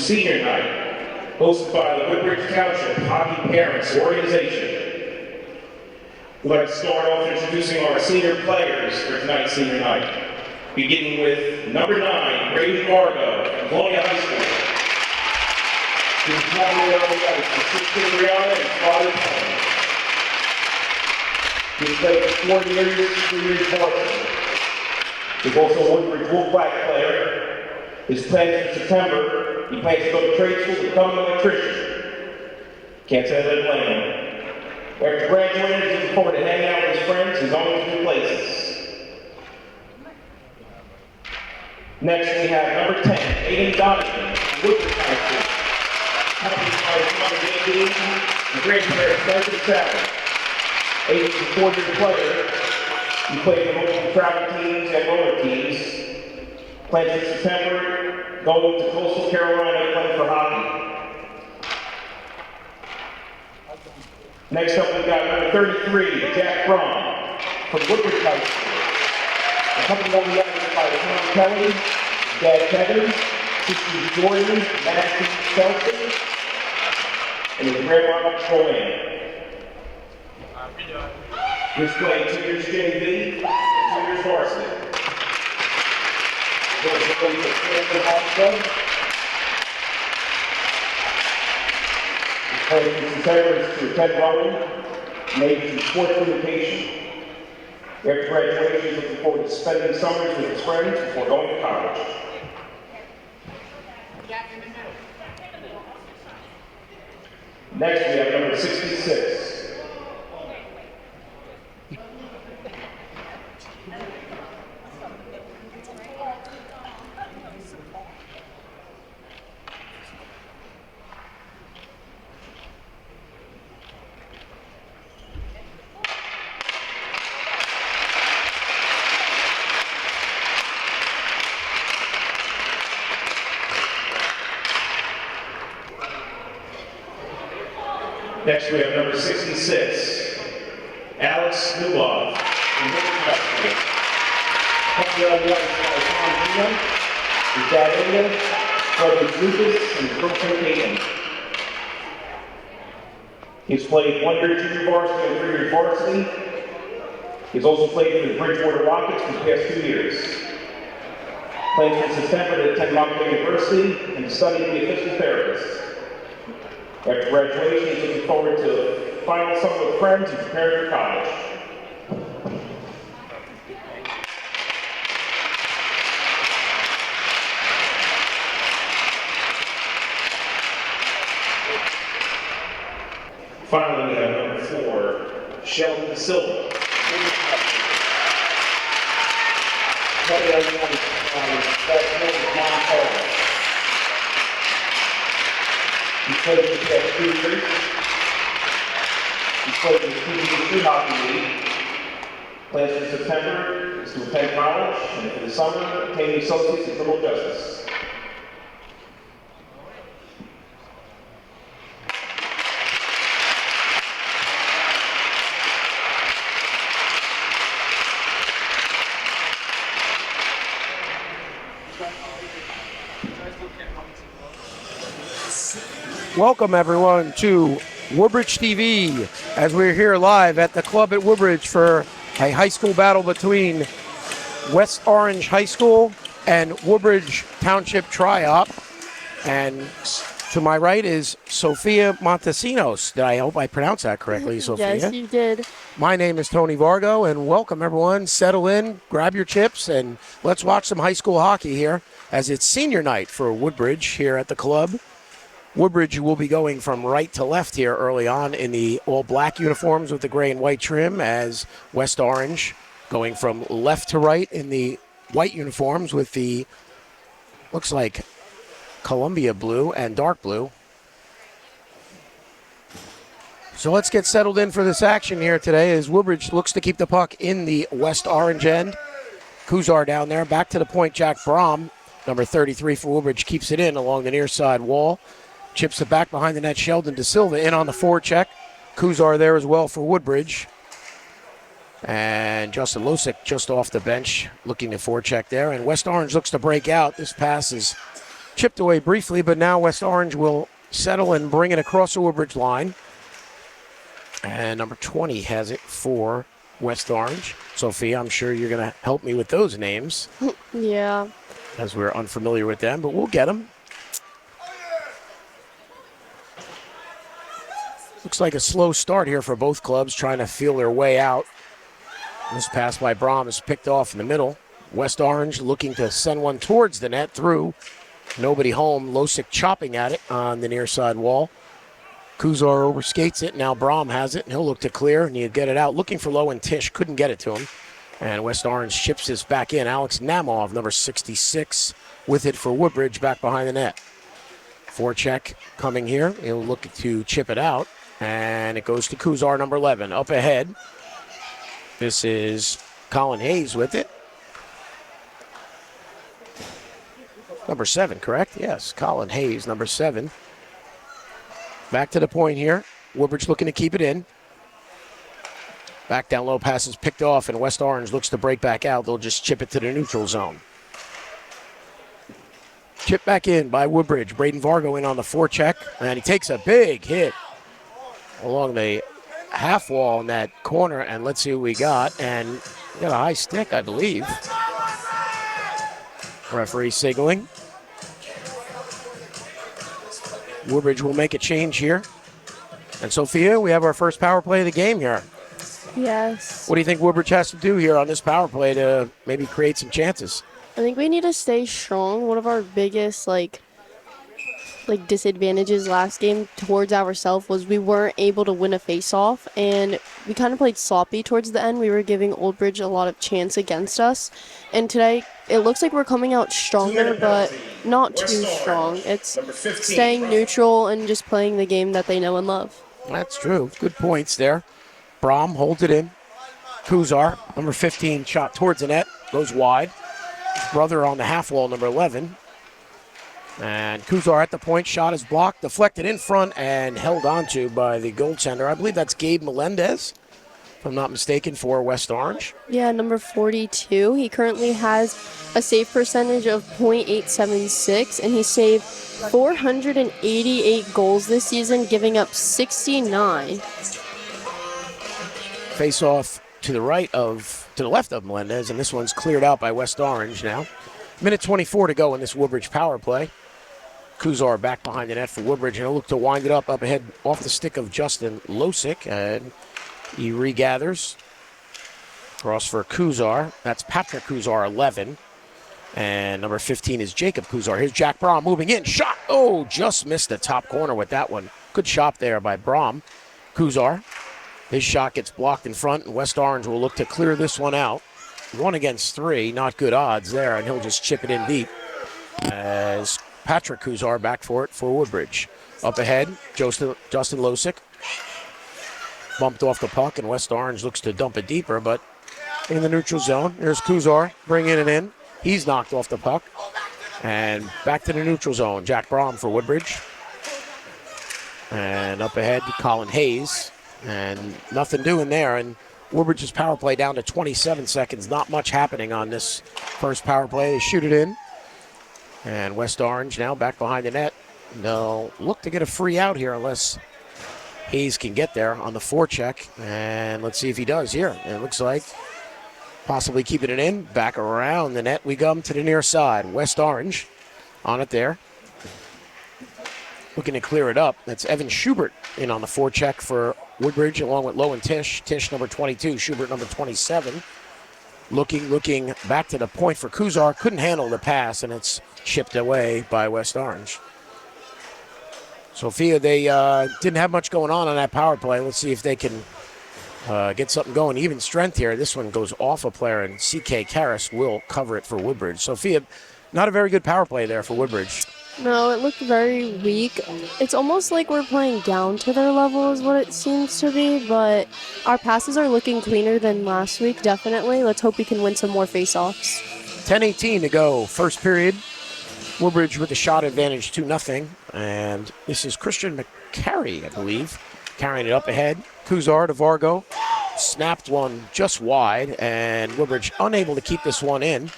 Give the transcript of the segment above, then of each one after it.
Senior Night, hosted by the Woodbridge Township Hockey Parents Organization. We'd like to start off introducing our senior players for tonight's Senior Night, beginning with number 9, Brady Vargo from Colonial High School. His family on the ice is sister Brianna and father Tony. He's played for 4 years, 3 years varsity. He's also a Woodbridge Wolfpack player. His plans for September, he plans to go to trade school to become an electrician. Can't say that blame him. After graduating, he's looking forward to hanging out with his friends and going to new places. Next, we have number 10, Aiden Donovan from Woodbridge High School. Accompanied by his mother, J.D., and grandparents, Martha and Sally. Aiden's a 4-year player. He played for multiple travel teams and roller teams. Plans for September, going to Coastal Carolina, playing for hockey. Next up, we got number 33, Jack Braun from Woodbridge High School. Accompanied on the ice by Tom Kelly, Dad Kevin, sisters Jordan, Madison, Chelsea, and his grandma, Joanne. He's played 2 years JV and 2 years varsity. He's played for September to attend rowing, majors in sports communication. After graduation, he's looking forward to spending summers with his friends before going to college. Next, we have number 66. Next, we have number 66, Alex Newloff from Woodbridge High School. Accompanied on the ice by Tom Gino, his dad Ada, brothers Lucas, and girlfriend Caitlin. He's played 1 year junior varsity and 3 years varsity. He's also played for the Bridgewater Rockets for the past 2 years. Plans for September to attend Montclair University and to study to be a physical therapist. After graduation, he's looking forward to final summer with friends and preparing for college. Finally, we have number 4, Sheldon Silva. He's played in the past 2 years. He's played in the PBC Hockey League. Plans for September is to attend college, and for the summer, obtain the Associates in Criminal Justice. Welcome everyone to Woodbridge TV as we're here live at the club at Woodbridge for a high school battle between West Orange High School and Woodbridge Township Tri-Op. And to my right is Sophia Montesinos. I hope I pronounced that correctly, Sophia. Yes, you did. My name is Tony Vargo, and welcome everyone. Settle in, grab your chips, and let's watch some high school hockey here as it's senior night for Woodbridge here at the club. Woodbridge will be going from right to left here early on in the all-black uniforms with the gray and white trim, as West Orange going from left to right in the white uniforms with the, looks like, Columbia blue and dark blue. So let's get settled in for this action here today as Woodbridge looks to keep the puck in the West Orange end. Kuzar down there. Back to the point, Jack Brom, number 33 for Woodbridge, keeps it in along the near side wall. Chips it back behind the net. Sheldon De Silva in on the forecheck. Kuzar there as well for Woodbridge. And Justin Losick just off the bench looking to forecheck there. And West Orange looks to break out. This pass is Chipped away briefly, but now West Orange will settle and bring it across the Woodbridge line. And number 20 has it for West Orange. Sophia, I'm sure you're going to help me with those names. Yeah. As we're unfamiliar with them, but we'll get them. Looks like a slow start here for both clubs, trying to feel their way out. This pass by Brahm is picked off in the middle. West Orange looking to send one towards the net through. Nobody home. Losick chopping at it on the near side wall. Kuzar overskates it. Now Brahm has it, and he'll look to clear, and you get it out. Looking for Low, and Tish couldn't get it to him. And West Orange chips this back in. Alex Namov, number 66, with it for Woodbridge back behind the net. Forecheck coming here. He'll look to chip it out. And it goes to Kuzar, number 11. Up ahead. This is Colin Hayes with it. Number 7, correct? Yes, Colin Hayes, number 7. Back to the point here. Woodbridge looking to keep it in. Back down low, pass is picked off, and West Orange looks to break back out. They'll just chip it to the neutral zone. Chip back in by Woodbridge. Braden Vargo in on the forecheck, and he takes a big hit along the half wall in that corner, and let's see what we got. And got a high stick, I believe. Referee signaling. Woodbridge will make a change here. And Sophia, we have our first power play of the game here. Yes. What do you think Woodbridge has to do here on this power play to maybe create some chances? I think we need to stay strong. One of our biggest disadvantages last game towards ourselves was we weren't able to win a face-off, and we kind of played sloppy towards the end. We were giving Old Bridge a lot of chance against us, and today it looks like we're coming out stronger, but not too strong. It's staying neutral and just playing the game that they know and love. That's true. Good points there. Brahm holds it in. Kuzar, number 15, shot towards the net, goes wide. His brother on the half wall, number 11. And Kuzar at the point, shot is blocked, deflected in front, and held onto by the goaltender. I believe that's Gabe Melendez, if I'm not mistaken, for West Orange. Yeah, number 42. He currently has a save percentage of .876, and he saved 488 goals this season, giving up 69. Face off to the left of Melendez, and this one's cleared out by West Orange now. Minute 24 to go in this Woodbridge power play. Kuzar back behind the net for Woodbridge, and he'll look to wind it up ahead off the stick of Justin Losick, and he regathers. Cross for Kuzar. That's Patrick Kuzar, 11. And number 15 is Jacob Kuzar. Here's Jack Brahm moving in. Shot! Oh, just missed the top corner with that one. Good shot there by Brahm. Kuzar. His shot gets blocked in front, and West Orange will look to clear this one out. 1 against 3, not good odds there, and he'll just chip it in deep as Patrick Kuzar back for it for Woodbridge. Up ahead, Justin Losick bumped off the puck, and West Orange looks to dump it deeper, but in the neutral zone. There's Kuzar bringing it in. He's knocked off the puck, and back to the neutral zone. Jack Brahm for Woodbridge. And up ahead, Colin Hayes, and nothing doing there, and Woodbridge's power play down to 27 seconds. Not much happening on this first power play. They shoot it in. And West Orange now back behind the net. They'll look to get a free out here unless Hayes can get there on the forecheck. And let's see if he does here. And it looks like possibly keeping it in. Back around the net we come to the near side. West Orange on it there. Looking to clear it up. That's Evan Schubert in on the forecheck for Woodbridge, along with Lowen Tish. Tish, number 22. Schubert, number 27. Looking back to the point for Kuzar. Couldn't handle the pass, and it's chipped away by West Orange. Sophia, they didn't have much going on that power play. Let's see if they can get something going. Even strength here. This one goes off a player, and C.K. Karras will cover it for Woodbridge. Sophia, not a very good power play there for Woodbridge. No, it looked very weak. It's almost like we're playing down to their level is what it seems to be, but our passes are looking cleaner than last week, definitely. Let's hope we can win some more face-offs. 10:18 to go, first period. Woodbridge with a shot advantage, 2-0. And this is Christian McCary, I believe, carrying it up ahead. Kuzar to Vargo. Snapped one just wide, and Woodbridge unable to keep this one in.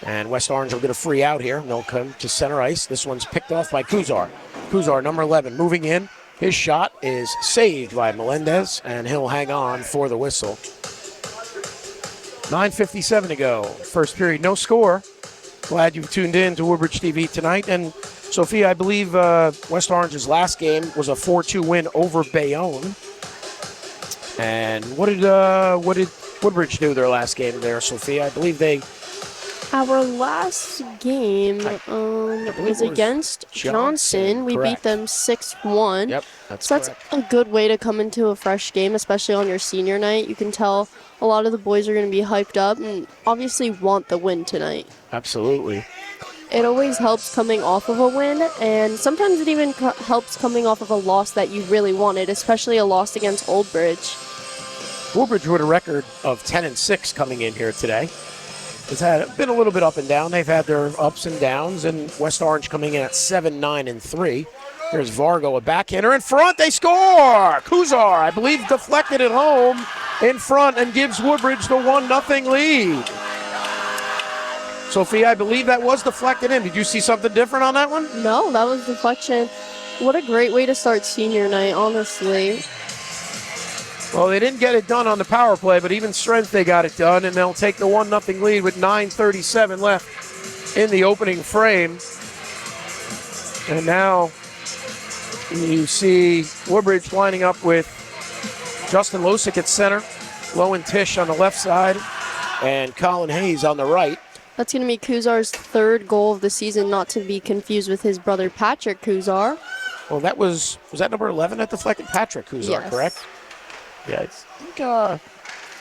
And West Orange will get a free out here. They'll come to center ice. This one's picked off by Kuzar. Kuzar, number 11, moving in. His shot is saved by Melendez, and he'll hang on for the whistle. 9:57 to go. First period, no score. Glad you've tuned in to Woodbridge TV tonight. And Sophia, I believe West Orange's last game was a 4-2 win over Bayonne. And what did Woodbridge do their last game there, Sophia? I believe Our last game was against Johnson. We beat them 6-1. Yep, that's So that's a good way to come into a fresh game, especially on your senior night. You can tell a lot of the boys are going to be hyped up and obviously want the win tonight. Absolutely. It always helps coming off of a win, and sometimes it even helps coming off of a loss that you really wanted, especially a loss against Old Bridge. Woodbridge with a record of 10-6 coming in here today. It's been a little bit up and down. They've had their ups and downs, and West Orange coming in at 7-9-3. There's Vargo, a backhander in front. They score! Kuzar, I believe, deflected it home in front and gives Woodbridge the 1-0 lead. Sophia, I believe that was deflected in. Did you see something different on that one? No, that was deflection. What a great way to start senior night, honestly. Well, they didn't get it done on the power play, but even strength they got it done, and they'll take the 1-0 lead with 9:37 left in the opening frame. And now you see Woodbridge lining up with Justin Losick at center, Lowen Tish on the left side, and Colin Hayes on the right. That's going to be Kuzar's third goal of the season, not to be confused with his brother Patrick Kuzar. Well, that was that number 11 that deflected? Patrick Kuzar, Yes. correct? Yeah, I think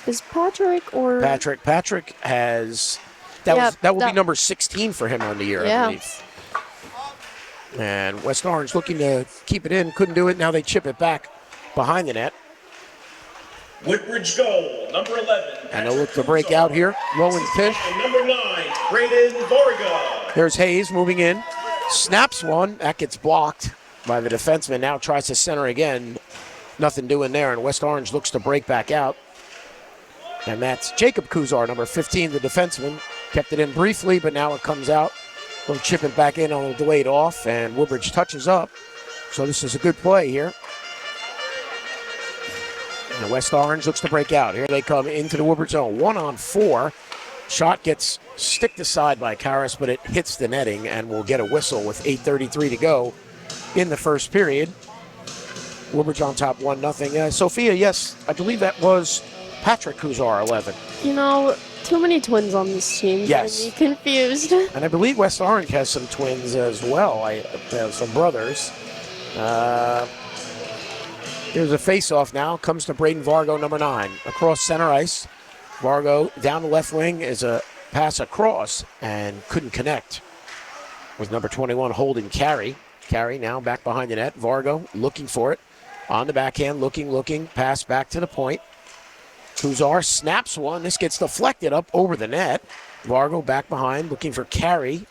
Is Patrick or... Patrick has that will be number 16 for him on the year, Yeah. I believe. And West Orange looking to keep it in, couldn't do it. Now they chip it back behind the net. Woodbridge goal, number 11. And they'll look to break out here. Lowen Tish. Number 9, Braden Varga. There's Hayes moving in. Snaps one. That gets blocked by the defenseman. Now tries to center again. Nothing doing there. And West Orange looks to break back out. And that's Jacob Kuzar, number 15, the defenseman. Kept it in briefly, but now it comes out. They'll chip it back in on a delayed off. And Woodbridge touches up. So this is a good play here. And West Orange looks to break out. Here they come into the Woodbridge zone. 1-on-4. Shot gets sticked aside by Karras, but it hits the netting and will get a whistle with 8:33 to go in the first period. Woodbridge on top 1-0. Sophia, yes, I believe that was Patrick Kuzar, 11. You know, too many twins on this team. Yes. Got me confused. And I believe West Orange has some twins as well. I have some brothers. Here's a face-off now. Comes to Braden Vargo, number 9. Across center ice. Vargo down the left wing is a pass across and couldn't connect with number 21 holding Carey. Carey now back behind the net. Vargo looking for it. On the backhand, looking. Pass back to the point. Kuzar snaps one. This gets deflected up over the net. Vargo back behind, looking for Carey.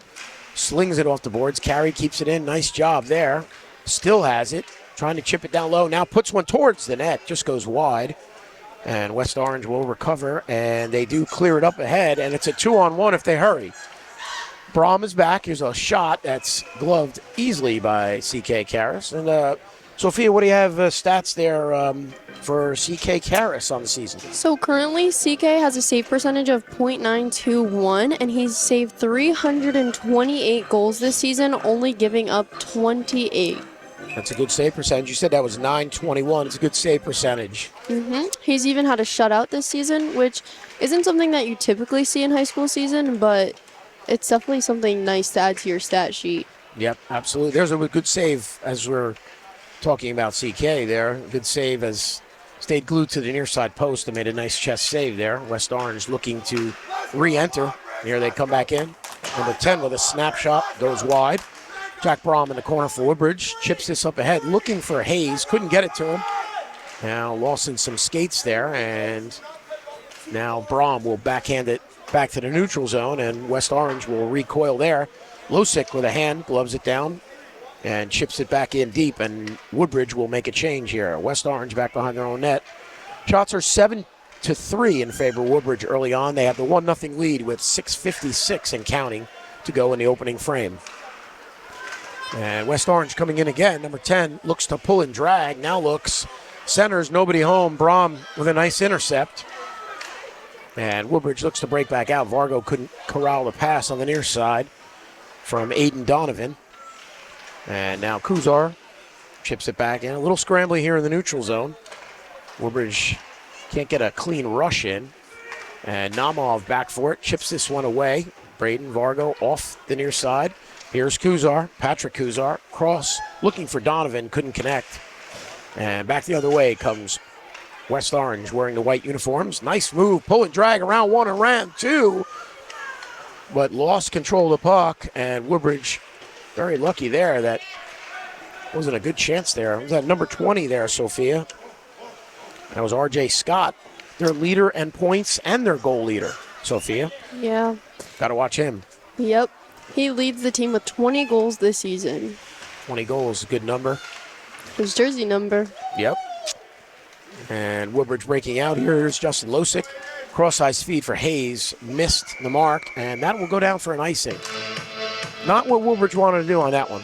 Slings it off the boards. Carey keeps it in. Nice job there. Still has it. Trying to chip it down low. Now puts one towards the net. Just goes wide. And West Orange will recover. And they do clear it up ahead. And it's a 2-on-1 if they hurry. Brahm is back. Here's a shot that's gloved easily by C.K. Karras. And Sophia, what do you have stats there for C.K. Karras on the season? So currently, CK has a save percentage of .921, and he's saved 328 goals this season, only giving up 28. That's a good save percentage. You said that was .921. It's a good save percentage. He's even had a shutout this season, which isn't something that you typically see in high school season, but it's definitely something nice to add to your stat sheet. Yep, absolutely. There's a good save as we're talking about CK there. Good save as stayed glued to the near side post and made a nice chest save there. West Orange looking to re-enter. Here they come back in. Number 10 with a snapshot goes wide. Jack Brahm in the corner for Woodbridge. Chips this up ahead, looking for Hayes. Couldn't get it to him. Now Lawson some skates there, and now Brahm will backhand it back to the neutral zone, and West Orange will recoil there. Losick with a hand, gloves it down, and chips it back in deep, and Woodbridge will make a change here. West Orange back behind their own net. Shots are 7 4-3 in favor of Woodbridge early on. They have the 1-0 lead with 6:56 and counting to go in the opening frame. And West Orange coming in again. Number 10 looks to pull and drag. Now looks, centers, nobody home. Brom with a nice intercept. And Woodbridge looks to break back out. Vargo couldn't corral the pass on the near side from Aiden Donovan. And now Kuzar chips it back in. A little scrambly here in the neutral zone. Woodbridge can't get a clean rush in. And Namov back for it. Chips this one away. Braden Vargo off the near side. Here's Kuzar, Patrick Kuzar. Cross looking for Donovan. Couldn't connect. And back the other way comes West Orange wearing the white uniforms. Nice move. Pull and drag around one and round two. But lost control of the puck. And Woodbridge very lucky there. That wasn't a good chance there. It was that number 20 there, Sophia. That was R.J. Scott, their leader and points and their goal leader, Sophia. Yeah. Got to watch him. Yep. He leads the team with 20 goals this season. 20 goals, a good number. His jersey number. Yep. And Woodbridge breaking out. Here's Justin Losick. Cross-ice feed for Hayes. Missed the mark, and that will go down for an icing. Not what Woodbridge wanted to do on that one.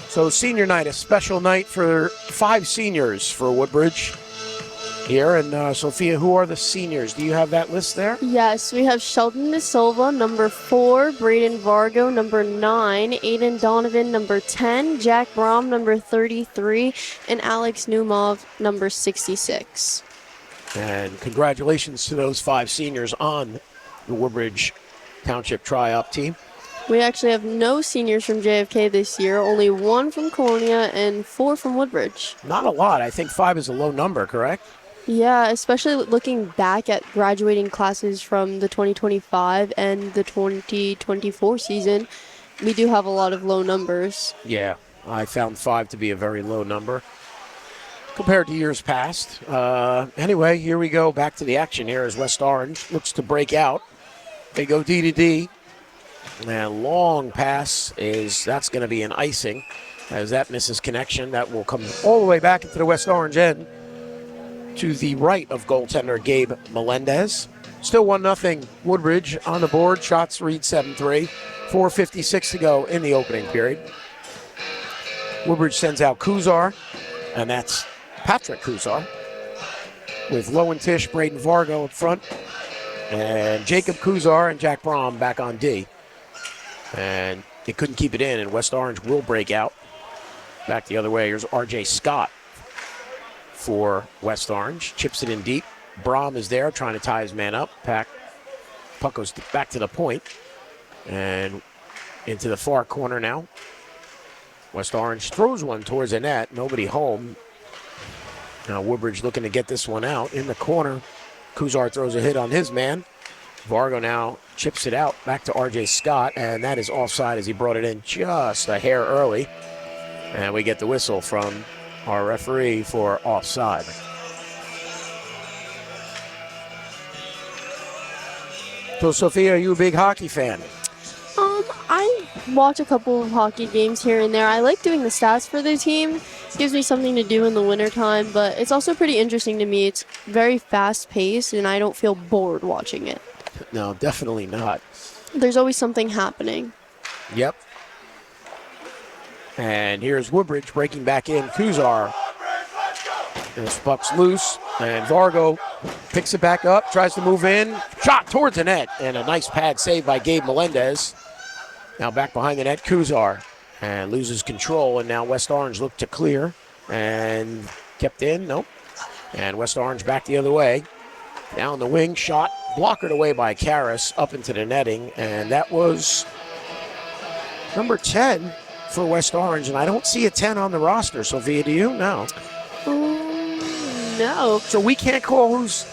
So senior night, a special night for 5 seniors for Woodbridge here. And Sophia, who are the seniors? Do you have that list there? Yes, we have Sheldon De Silva, number 4, Braden Vargo, number 9, Aiden Donovan, number 10, Jack Brom, number 33, and Alex Numov, number 66. And congratulations to those 5 seniors on the Woodbridge Township Tri-Up team. We actually have no seniors from JFK this year, only 1 from Colonia and 4 from Woodbridge. Not a lot. I think 5 is a low number, correct? Yeah, especially looking back at graduating classes from the 2025 and the 2024 season, we do have a lot of low numbers. Yeah, I found 5 to be a very low number compared to years past. Anyway, here we go. Back to the action here as West Orange looks to break out. They go D to D. And long pass that's going to be an icing as that misses connection. That will come all the way back into the West Orange end to the right of goaltender Gabe Melendez. Still 1-0 Woodbridge on the board. Shots read 7-3. 4:56 to go in the opening period. Woodbridge sends out Kuzar, and that's Patrick Kuzar, with Lowen-Tish, Braden Vargo up front, and Jacob Kuzar and Jack Brom back on D. And they couldn't keep it in, and West Orange will break out. Back the other way, here's R.J. Scott for West Orange. Chips it in deep. Brom is there trying to tie his man up. Puck goes back to the point and into the far corner now. West Orange throws one towards the net. Nobody home. Now Woodbridge looking to get this one out. In the corner, Kuzar throws a hit on his man. Vargo now chips it out back to R.J. Scott, and that is offside as he brought it in just a hair early. And we get the whistle from our referee for offside. So, Sophia, are you a big hockey fan? I watch a couple of hockey games here and there. I like doing the stats for the team. It gives me something to do in the wintertime, but it's also pretty interesting to me. It's very fast-paced, and I don't feel bored watching it. No, definitely not. There's always something happening. Yep. And here's Woodbridge breaking back in. Kuzar. And this puck's loose. And Vargo picks it back up, tries to move in. Shot towards the net. And a nice pad save by Gabe Melendez. Now back behind the net, Kuzar. And loses control. And now West Orange looked to clear. And kept in. Nope. And West Orange back the other way. Down the wing, shot. Blockered away by Karras up into the netting. And that was number 10 for West Orange. And I don't see a 10 on the roster. Sophia, do you? No. No. So we can't call who's...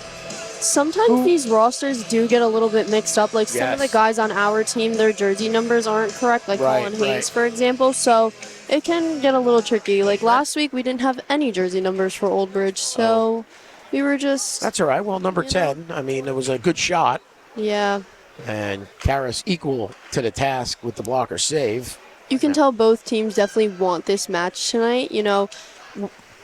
Sometimes these rosters do get a little bit mixed up. Like some of the guys on our team, their jersey numbers aren't correct, like Colin Hayes, for example. So it can get a little tricky. Like last week, we didn't have any jersey numbers for Old Bridge. So we were just... That's all right. Well, number 10, I mean, it was a good shot. Yeah. And Karras equal to the task with the blocker save. You can tell both teams definitely want this match tonight. You know,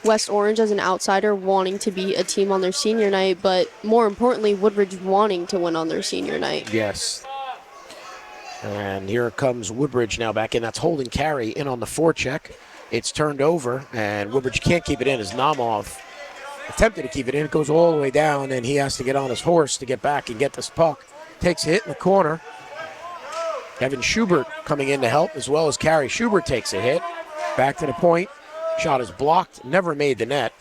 West Orange as an outsider wanting to be a team on their senior night, but more importantly, Woodbridge wanting to win on their senior night. Yes. And here comes Woodbridge now back in. That's holding carry in on the forecheck. It's turned over, and Woodbridge can't keep it in as Namoff attempted to keep it in. It goes all the way down, and he has to get on his horse to get back and get this puck. Takes a hit in the corner. Evan Schubert coming in to help, as well as Carrie. Schubert takes a hit. Back to the point. Shot is blocked, never made the net.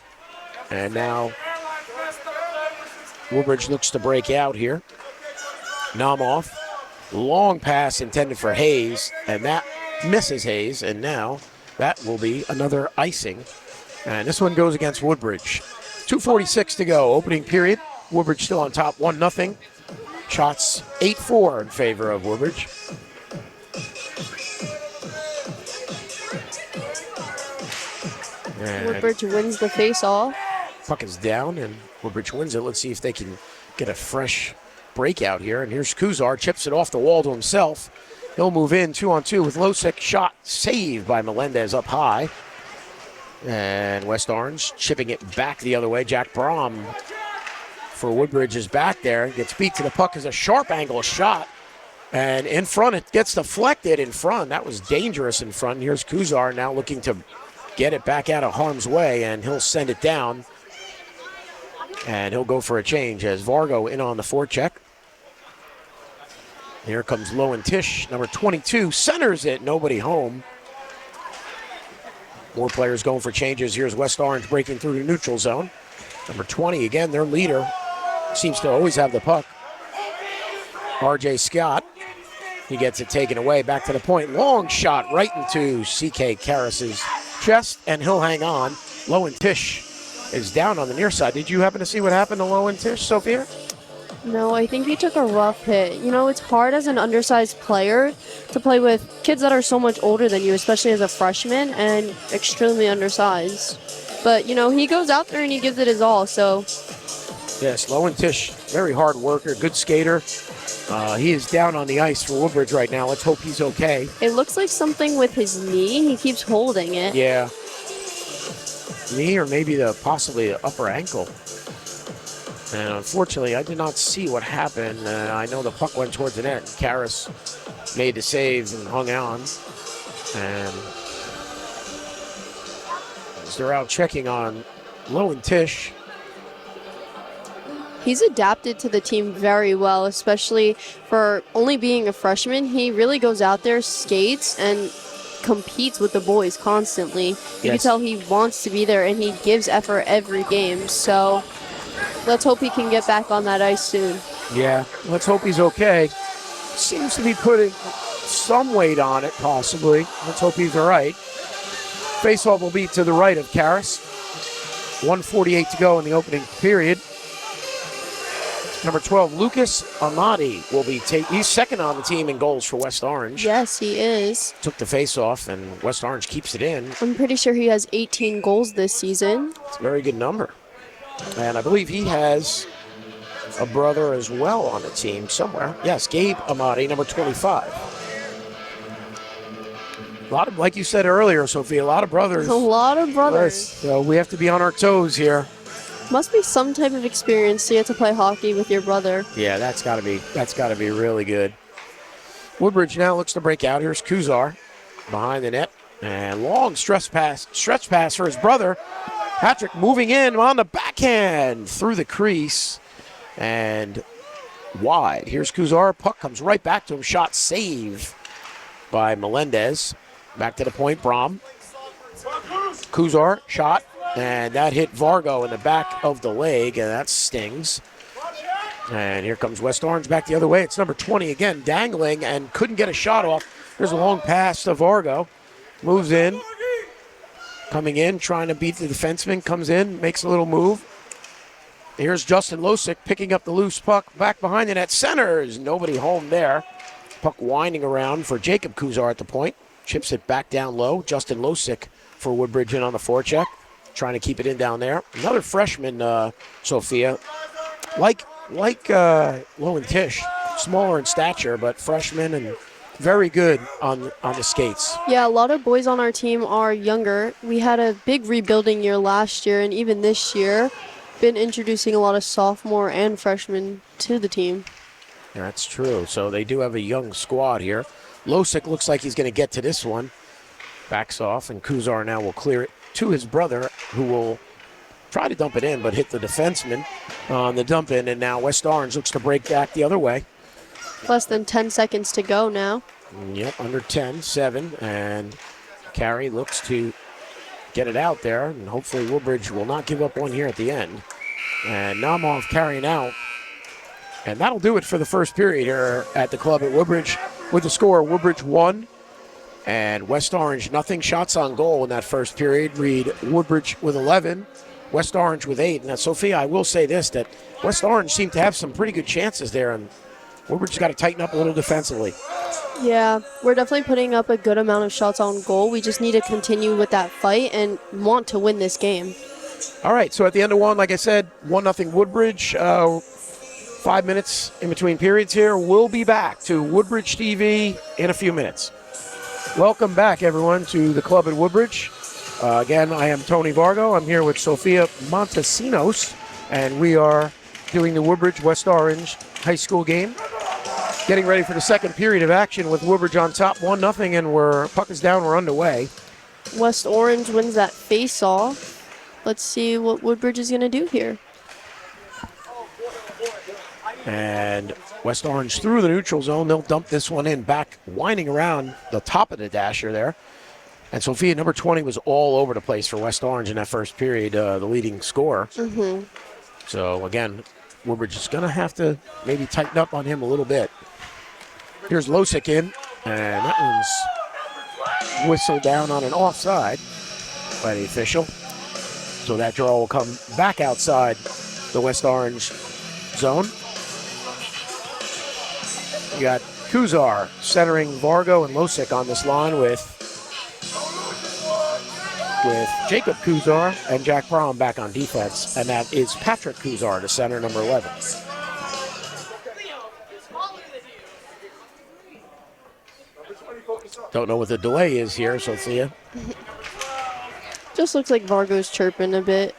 And now Woodbridge looks to break out here. Namoff. Long pass intended for Hayes, and that misses Hayes, and now that will be another icing. And this one goes against Woodbridge. 2:46 to go, opening period. Woodbridge still on top, 1-0. Shots 8-4 in favor of Woodbridge. And Woodbridge wins the face-off. puck is down, and Woodbridge wins it. Let's see if they can get a fresh breakout here. And here's Kuzar, chips it off the wall to himself. He'll move in 2-on-2 with Losek. Shot saved by Melendez up high. And West Orange chipping it back the other way. Jack Brom for Woodbridge is back there. Gets beat to the puck as a sharp angle shot. And in front, it gets deflected in front. That was dangerous in front. Here's Kuzar now looking to get it back out of harm's way, and he'll send it down. And he'll go for a change as Vargo in on the forecheck. Here comes Lowen Tish, number 22, centers it, nobody home. More players going for changes. Here's West Orange breaking through the neutral zone. Number 20, again, their leader, seems to always have the puck. RJ Scott, he gets it taken away, back to the point. Long shot right into CK Karras's chest, and he'll hang on. Lowen Tish is down on the near side. Did you happen to see what happened to Lowen Tish, Sophia? No, I think he took a rough hit. You know, it's hard as an undersized player to play with kids that are so much older than you, especially as a freshman and extremely undersized. But, you know, he goes out there and he gives it his all, so. Yes, Lowen Tish, very hard worker, good skater. He is down on the ice for Woodbridge right now. Let's hope he's okay. It looks like something with his knee. He keeps holding it. Yeah. Knee or maybe possibly the upper ankle. And unfortunately, I did not see what happened. I know the puck went towards the net. Karras made the save and hung on. And as they're out checking on Lowen Tish. He's adapted to the team very well, especially for only being a freshman. He really goes out there, skates, and competes with the boys constantly. You can tell he wants to be there, and he gives effort every game. So let's hope he can get back on that ice soon. Yeah, let's hope he's okay. Seems to be putting some weight on it, possibly. Let's hope he's all right. Faceoff will be to the right of Karras. 1:48 to go in the opening period. Number 12, Lucas Amati will be he's second on the team in goals for West Orange. Yes, he is. Took the face-off, and West Orange keeps it in. I'm pretty sure he has 18 goals this season. It's a very good number. And I believe he has a brother as well on the team somewhere. Yes, Gabe Amati, number 25. A lot of, like you said earlier, Sophie, a lot of brothers. A lot of brothers. So we have to be on our toes here. Must be some type of experience to get to play hockey with your brother. Yeah, that's got to be really good. Woodbridge now looks to break out. Here's Kuzar behind the net, and long stretch pass for his brother. Patrick moving in on the backhand through the crease and wide. Here's Kuzar. Puck comes right back to him. Shot save by Melendez. Back to the point. Brom. Kuzar shot. And that hit Vargo in the back of the leg, and that stings. And here comes West Orange back the other way. It's number 20 again, dangling, and couldn't get a shot off. There's a long pass to Vargo. Moves in. Coming in, trying to beat the defenseman. Comes in, makes a little move. Here's Justin Losick picking up the loose puck. Back behind the net, centers. Nobody home there. Puck winding around for Jacob Kuzar at the point. Chips it back down low. Justin Losick for Woodbridge in on the forecheck. Trying to keep it in down there. Another freshman, Sophia. Like Lowen Tish, smaller in stature, but freshman and very good on the skates. Yeah, a lot of boys on our team are younger. We had a big rebuilding year last year, and even this year, been introducing a lot of sophomore and freshmen to the team. That's true. So they do have a young squad here. Losick looks like he's going to get to this one. Backs off, and Kuzar now will clear it to his brother, who will try to dump it in, but hit the defenseman on the dump in, and now West Orange looks to break back the other way. Less than 10 seconds to go now. Yep, under 10, 7, and Carey looks to get it out there, and hopefully Woodbridge will not give up one here at the end. And Namov carrying out. And that'll do it for the first period here at the club at Woodbridge. With the score, Woodbridge 1 and West Orange nothing. Shots on goal in that first period read Woodbridge with 11, West Orange with 8. Now, Sophia, I will say this, that West Orange seemed to have some pretty good chances there, and Woodbridge's got to tighten up a little defensively. Yeah, we're definitely putting up a good amount of shots on goal. We just need to continue with that fight and want to win this game. All right, so at the end of one, like I said, 1-0 Woodbridge. 5 minutes in between periods here. We'll be back to Woodbridge TV in a few minutes. Welcome back, everyone, to the club at Woodbridge. Again, I am Tony Vargo. I'm here with Sophia Montesinos, and we are doing the Woodbridge-West Orange high school game. Getting ready for the second period of action with Woodbridge on top 1-0, and puck is down, we're underway. West Orange wins that face-off. Let's see what Woodbridge is going to do here. And West Orange through the neutral zone. They'll dump this one in, back winding around the top of the dasher there. And Sophia, number 20, was all over the place for West Orange in that first period, the leading scorer. Mm-hmm. So, again, Woodbridge is going to have to maybe tighten up on him a little bit. Here's Losick in, and that one's whistled down on an offside by the official. So that draw will come back outside the West Orange zone. You got Kuzar centering Vargo and Losick on this line with Jacob Kuzar and Jack Brown back on defense. And that is Patrick Kuzar, the center, number 11. Don't know what the delay is here, Sophia. Just looks like Vargo's chirping a bit.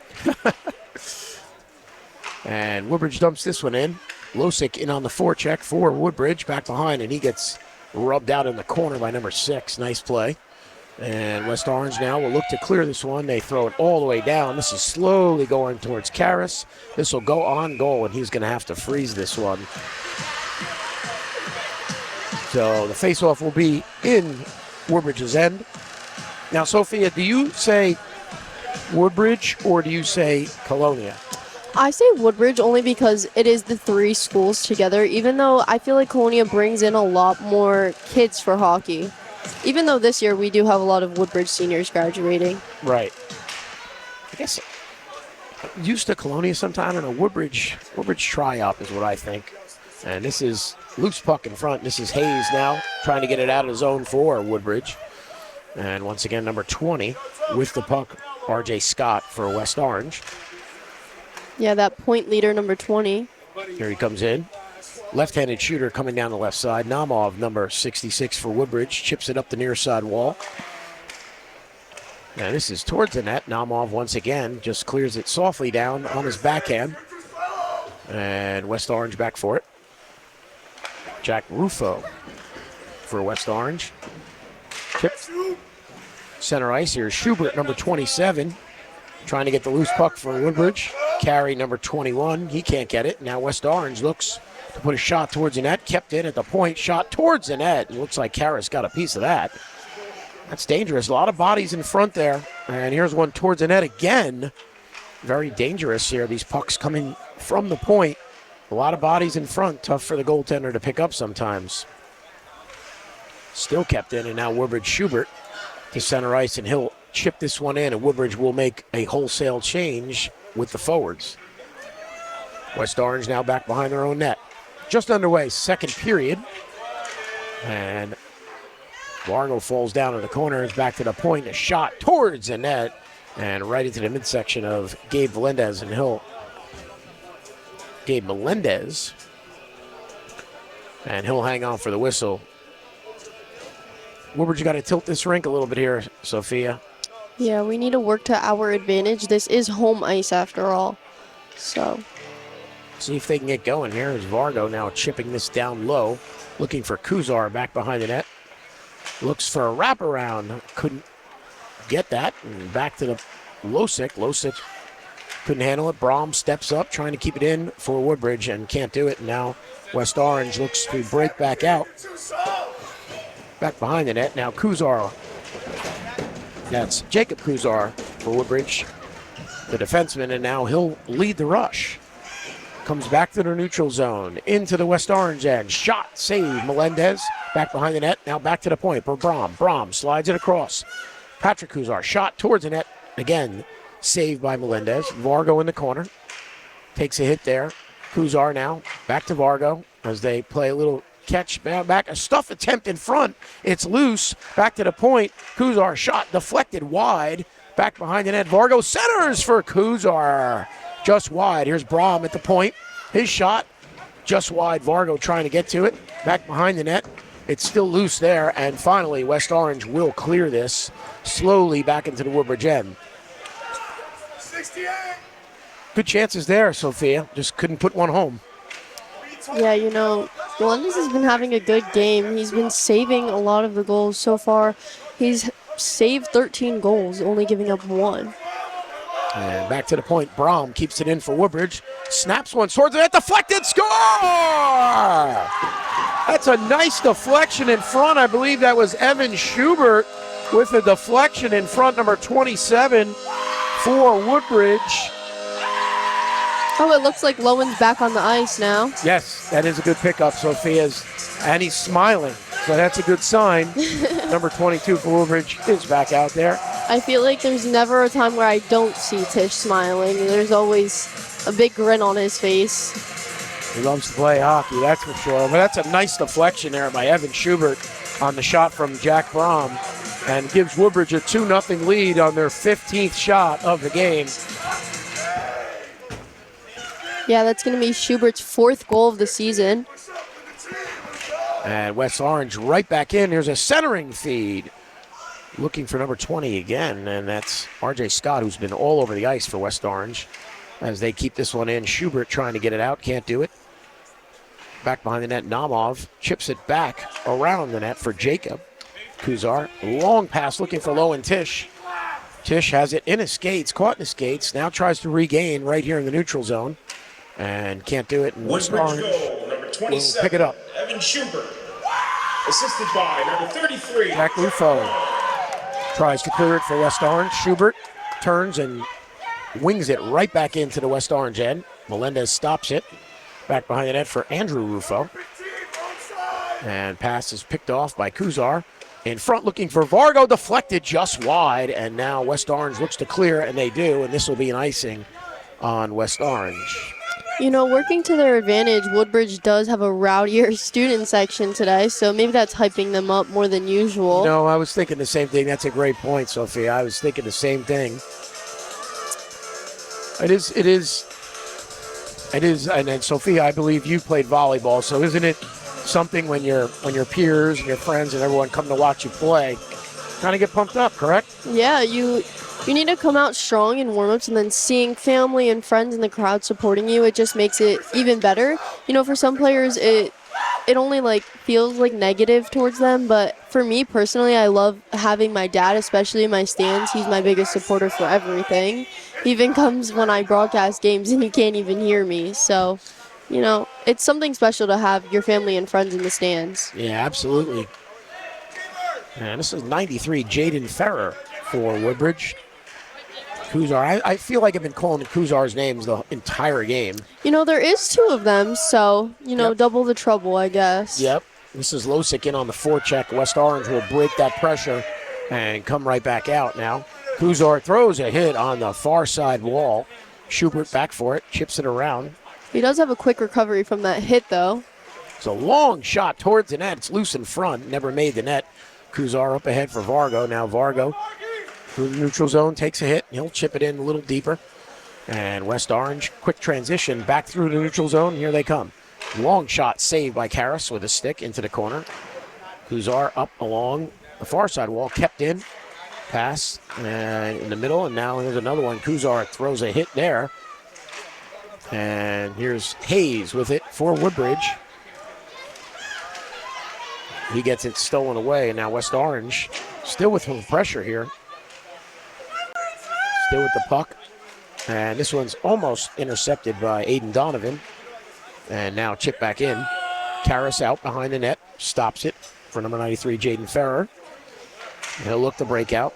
And Woodbridge dumps this one in. Losick in on the forecheck for Woodbridge, back behind, and he gets rubbed out in the corner by number 6. Nice play. And West Orange now will look to clear this one. They throw it all the way down. This is slowly going towards Karras. This will go on goal, and he's going to have to freeze this one. So the faceoff will be in Woodbridge's end. Now, Sophia, do you say Woodbridge or do you say Colonia? I say Woodbridge only because it is the 3 schools together, even though I feel like Colonia brings in a lot more kids for hockey. Even though this year we do have a lot of Woodbridge seniors graduating. Right. I guess used to Colonia sometime. I don't know. Woodbridge try-up is what I think. And this is loose puck in front. This is Hayes now trying to get it out of zone for Woodbridge. And once again, number 20 with the puck, R.J. Scott for West Orange. Yeah, that point leader, number 20. Here he comes in. Left-handed shooter coming down the left side. Namov, number 66 for Woodbridge, chips it up the near side wall. Now this is towards the net. Namov once again just clears it softly down on his backhand. And West Orange back for it. Jack Rufo for West Orange. Chip. Center ice here. Schubert, number 27, trying to get the loose puck for Woodbridge. Carey, number 21. He can't get it. Now West Orange looks to put a shot towards the net. Kept it at the point. Shot towards the net. It looks like Karras got a piece of that. That's dangerous. A lot of bodies in front there. And here's one towards the net again. Very dangerous here. These pucks coming from the point. A lot of bodies in front. Tough for the goaltender to pick up sometimes. Still kept in. And now Woodbridge Schubert to center ice. And he'll chip this one in. And Woodbridge will make a wholesale change with the forwards. West Orange now back behind their own net. Just underway, second period. And Vargo falls down in the corner. It's back to the point. A shot towards the net. And right into the midsection of Gabe Melendez. And Gabe Melendez. And he'll hang on for the whistle. Woodbridge got to tilt this rink a little bit here, Sophia. Yeah, we need to work to our advantage. This is home ice after all. So, See if they can get going here. As Vargo now chipping this down low, looking for Kuzar back behind the net. Looks for a wraparound. Couldn't get that. And back to the Losick. Losick couldn't handle it. Brom steps up, trying to keep it in for Woodbridge and can't do it. And now West Orange looks to break back out. Back behind the net. Now Kuzar. That's Jacob Kuzar for Woodbridge, the defenseman, and now he'll lead the rush. Comes back to the neutral zone, into the West Orange end. Shot, save, Melendez. Back behind the net, now back to the point for Brom. Brom slides it across. Patrick Kuzar, shot towards the net. Again, saved by Melendez. Vargo in the corner. Takes a hit there. Kuzar now, back to Vargo as they play a little catch back. A stuff attempt in front. It's loose. Back to the point. Kuzar shot deflected wide. Back behind the net. Vargo centers for Kuzar. Just wide. Here's Brom at the point. His shot just wide. Vargo trying to get to it. Back behind the net. It's still loose there. And finally, West Orange will clear this slowly back into the Woodbridge end. 68. Good chances there, Sophia. Just couldn't put one home. yeah, Melendez has been having a good game. He's been saving a lot of the goals so far. He's saved 13 goals, only giving up 1. And back to the point. Brom keeps it in for Woodbridge. Snaps one towards the net. Deflected. Score! That's a nice deflection in front. I believe that was Evan Schubert with a deflection in front, number 27 for Woodbridge. Oh, it looks like Lowen's back on the ice now. Yes, that is a good pickup, Sophia's. And he's smiling, so that's a good sign. Number 22 for Woodbridge is back out there. I feel like there's never a time where I don't see Tish smiling. There's always a big grin on his face. He loves to play hockey, that's for sure. But that's a nice deflection there by Evan Schubert on the shot from Jack Brom and gives Woodbridge a 2-0 lead on their 15th shot of the game. Yeah, that's going to be Schubert's 4th goal of the season. And West Orange right back in. Here's a centering feed. Looking for number 20 again, and that's R.J. Scott, who's been all over the ice for West Orange as they keep this one in. Schubert trying to get it out, can't do it. Back behind the net, Namov chips it back around the net for Jacob Kuzar. Long pass looking for Lowen Tish. Tish has it in his skates, caught in his skates, now tries to regain right here in the neutral zone and can't do it. And West Woodbridge Orange goal, number will 27. pick it up. Evan Schubert. Assisted by number 33. Jack Ruffo tries to clear it for West Orange. Schubert turns and wings it right back into the West Orange end. Melendez stops it. Back behind the net for Andrew Ruffo. And pass is picked off by Kuzar. In front looking for Vargo, deflected just wide. And now West Orange looks to clear, and they do. And this will be an icing on West Orange. Working to their advantage, Woodbridge does have a rowdier student section today, so maybe that's hyping them up more than usual. No, I was thinking the same thing. That's a great point, Sophia. I was thinking the same thing. It is, and then Sophia, I believe you played volleyball, so isn't it something when your peers and your friends and everyone come to watch you play, kind of get pumped up, correct? Yeah, you need to come out strong in warm-ups, and then seeing family and friends in the crowd supporting you, it just makes it even better. For some players, it only feels negative towards them, but for me personally, I love having my dad, especially in my stands. He's my biggest supporter for everything. He even comes when I broadcast games and he can't even hear me. So, it's something special to have your family and friends in the stands. Yeah, absolutely. And this is 93, Jaden Ferrer for Woodbridge. Kuzar, I feel like I've been calling Kuzar's names the entire game. There is 2 of them, so, Yep. double the trouble, I guess. Yep. This is Losick in on the forecheck. West Orange will break that pressure and come right back out now. Kuzar throws a hit on the far side wall. Schubert back for it, chips it around. He does have a quick recovery from that hit, though. It's a long shot towards the net. It's loose in front, never made the net. Kuzar up ahead for Vargo. Now Vargo through the neutral zone, takes a hit. He'll chip it in a little deeper. And West Orange, quick transition back through the neutral zone. Here they come. Long shot saved by Karras with a stick into the corner. Kuzar up along the far side wall, kept in. Pass in the middle, and now here's another one. Kuzar throws a hit there. And here's Hayes with it for Woodbridge. He gets it stolen away, and now West Orange still with some pressure here. Still with the puck. And this one's almost intercepted by Aiden Donovan. And now chip back in. Karras out behind the net. Stops it for number 93, Jaden Ferrer. He'll look to break out.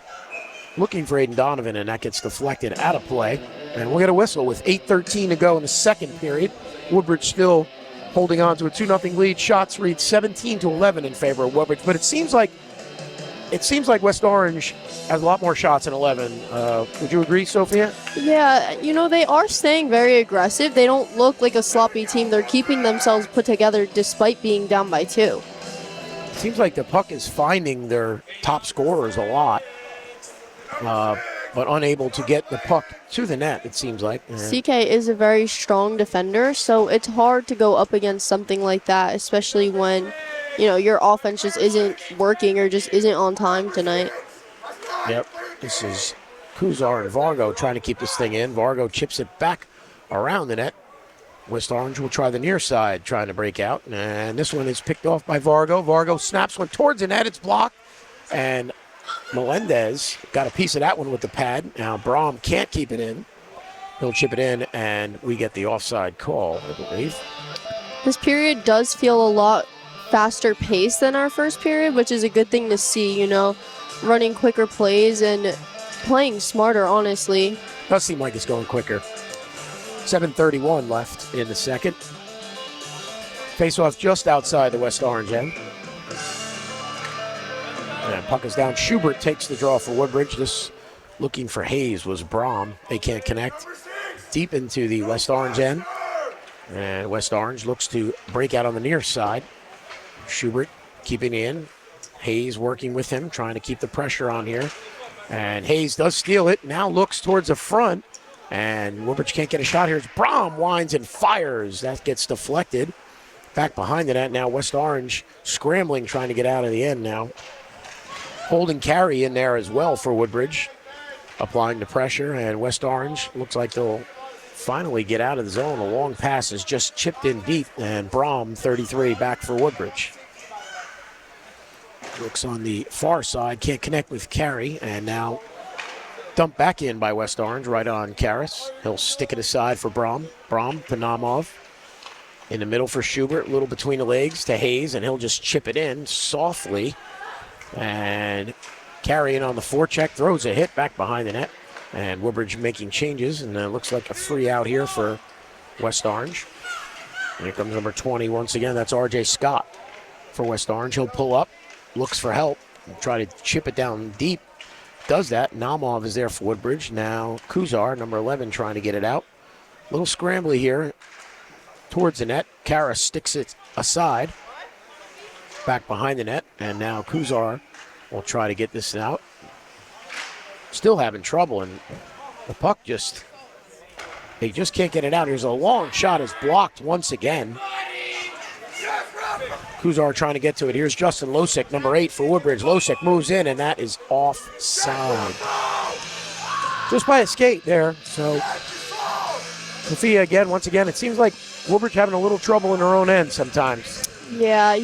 Looking for Aiden Donovan, and that gets deflected out of play. And we'll get a whistle with 8:13 to go in the second period. Woodbridge still holding on to a 2-0 lead. Shots read 17-11 in favor of Woodbridge. But it seems like West Orange has a lot more shots than 11. Would you agree, Sophia? Yeah, they are staying very aggressive. They don't look like a sloppy team. They're keeping themselves put together despite being down by 2. Seems like the puck is finding their top scorers a lot, but unable to get the puck to the net, it seems like. CK is a very strong defender, so it's hard to go up against something like that, especially when, your offense just isn't working or just isn't on time tonight. Yep, this is Kuzar and Vargo trying to keep this thing in. Vargo chips it back around the net. West Orange will try the near side, trying to break out. And this one is picked off by Vargo. Vargo snaps one towards the net. It's blocked. And Melendez got a piece of that one with the pad. Now Brahm can't keep it in. He'll chip it in, and we get the offside call, I believe. This period does feel a lot faster paced than our first period, which is a good thing to see, running quicker plays and playing smarter, honestly. Does seem like it's going quicker. 7:31 left in the second. Face-off just outside the West Orange end. And puck is down. Schubert takes the draw for Woodbridge. This looking for Hayes was Brahm. They can't connect. Deep into the West Orange end. And West Orange looks to break out on the near side. Schubert keeping in. Hayes working with him, trying to keep the pressure on here. And Hayes does steal it. Now looks towards the front. And Woodbridge can't get a shot here. It's Brahm winds and fires. That gets deflected. Back behind the net now. West Orange scrambling, trying to get out of the end now. Holding carry in there as well for Woodbridge. Applying the pressure. And West Orange looks like they'll finally get out of the zone. A long pass is just chipped in deep. And Brahm, 33, back for Woodbridge. Looks on the far side. Can't connect with carry. And now dumped back in by West Orange, right on Karras. He'll stick it aside for Brahm. Brahm, Panamov. In the middle for Schubert, a little between the legs to Hayes, and he'll just chip it in softly. And carrying on the forecheck, throws a hit back behind the net. And Woodbridge making changes, and it looks like a free out here for West Orange. Here comes number 20 once again. That's R.J. Scott for West Orange. He'll pull up, looks for help, try to chip it down deep. Does that. Naumov is there for Woodbridge. Now Kuzar, number 11, trying to get it out. A little scrambly here towards the net. Karras sticks it aside. Back behind the net. And now Kuzar will try to get this out. Still having trouble, and the puck they just can't get it out. Here's a long shot. It's blocked once again. Kuzar trying to get to it. Here's Justin Losick, number 8 for Woodbridge. Losick moves in, and that is offside. Just by a skate there. So, Sophia, once again, it seems like Woodbridge having a little trouble in their own end sometimes. Yeah,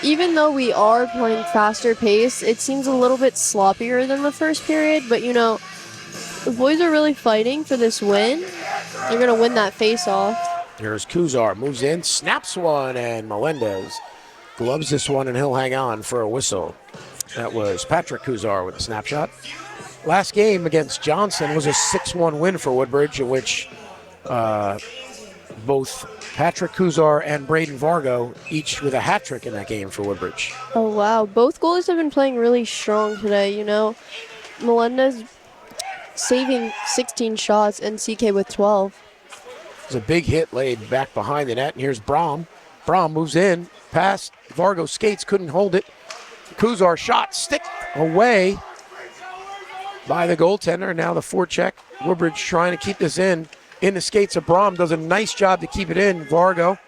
even though we are playing faster pace, it seems a little bit sloppier than the first period. But, the boys are really fighting for this win. They're going to win that face-off. Here's Kuzar, moves in, snaps one, and Melendez gloves this one, and he'll hang on for a whistle. That was Patrick Kuzar with a snapshot. Last game against Johnson was a 6-1 win for Woodbridge, in which both Patrick Kuzar and Braden Vargo each with a hat trick in that game for Woodbridge. Oh, wow. Both goalies have been playing really strong today, Melendez saving 16 shots and CK with 12. There's a big hit laid back behind the net, and here's Brahm. Brahm moves in, pass. Vargo skates, couldn't hold it. Kuzar shot, stick away by the goaltender. Now the forecheck. Woodbridge trying to keep this in the skates of Brahm. Does a nice job to keep it in. Vargo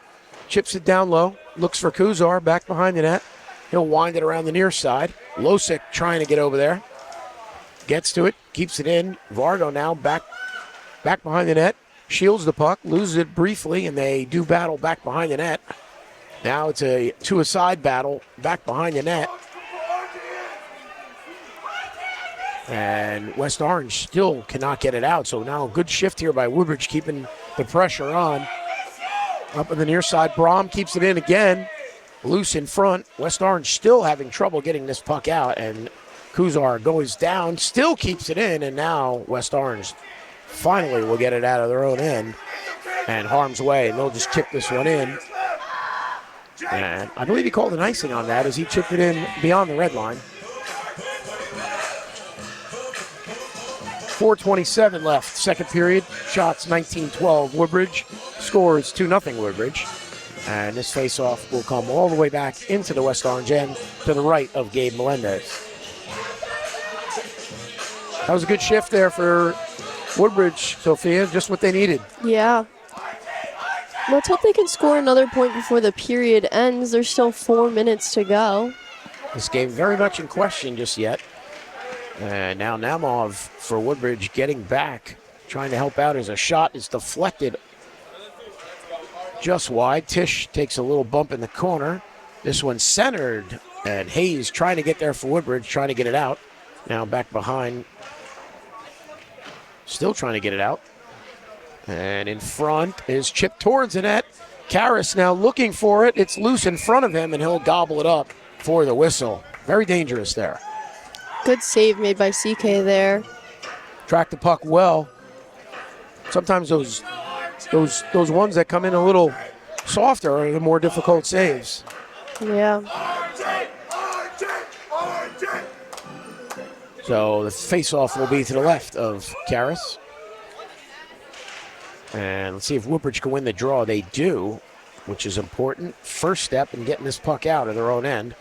chips it down low, looks for Kuzar back behind the net. He'll wind it around the near side. Losick trying to get over there. Gets to it, keeps it in. Vargo now back behind the net. Shields the puck, loses it briefly, and they do battle back behind the net. Now it's a two-a-side battle back behind the net. And West Orange still cannot get it out. So now a good shift here by Woodbridge, keeping the pressure on. Up on the near side, Brom keeps it in again. Loose in front. West Orange still having trouble getting this puck out. And Kuzar goes down, still keeps it in. And now West Orange finally will get it out of their own end and harm's way. And they'll just chip this one in. And I believe he called an icing on that as he chipped it in beyond the red line. 4:27 left, second period. Shots 19-12. Woodbridge scores 2-0 Woodbridge. And this faceoff will come all the way back into the West Orange end to the right of Gabe Melendez. That was a good shift there for Woodbridge, Sophia, just what they needed. Yeah. Let's hope they can score another point before the period ends. There's still 4 minutes to go. This game very much in question just yet. And now Namov for Woodbridge getting back, trying to help out as a shot is deflected just wide. Tisch takes a little bump in the corner. This one's centered, and Hayes trying to get there for Woodbridge, trying to get it out. Now back behind, still trying to get it out. And in front is chipped towards the net. Karras now looking for it. It's loose in front of him, and he'll gobble it up for the whistle. Very dangerous there. Good save made by CK there. Track the puck well. Sometimes those ones that come in a little softer are the more difficult saves. Yeah. So the face-off will be to the left of Karras. And let's see if Woodbridge can win the draw. They do, which is important. First step in getting this puck out of their own end.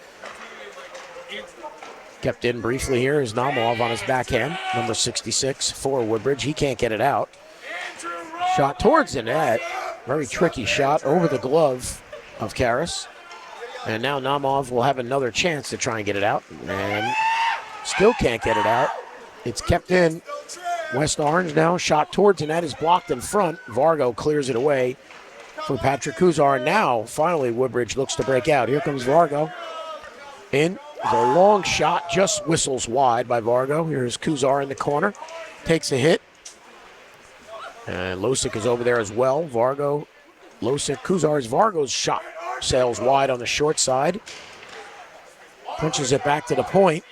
Kept in briefly here is Namov on his backhand, number 66 for Woodbridge. He can't get it out. Shot towards the net. Very tricky shot over the glove of Karras. And now Namov will have another chance to try and get it out. And still can't get it out. It's kept in. West Orange now, shot towards the net is blocked in front. Vargo clears it away for Patrick Kuzar. Now, finally, Woodbridge looks to break out. Here comes Vargo. In. The long shot just whistles wide by Vargo. Here's Kuzar in the corner. Takes a hit. And Losick is over there as well. Vargo, Losick, Kuzar's Vargo's shot sails wide on the short side. Punches it back to the point.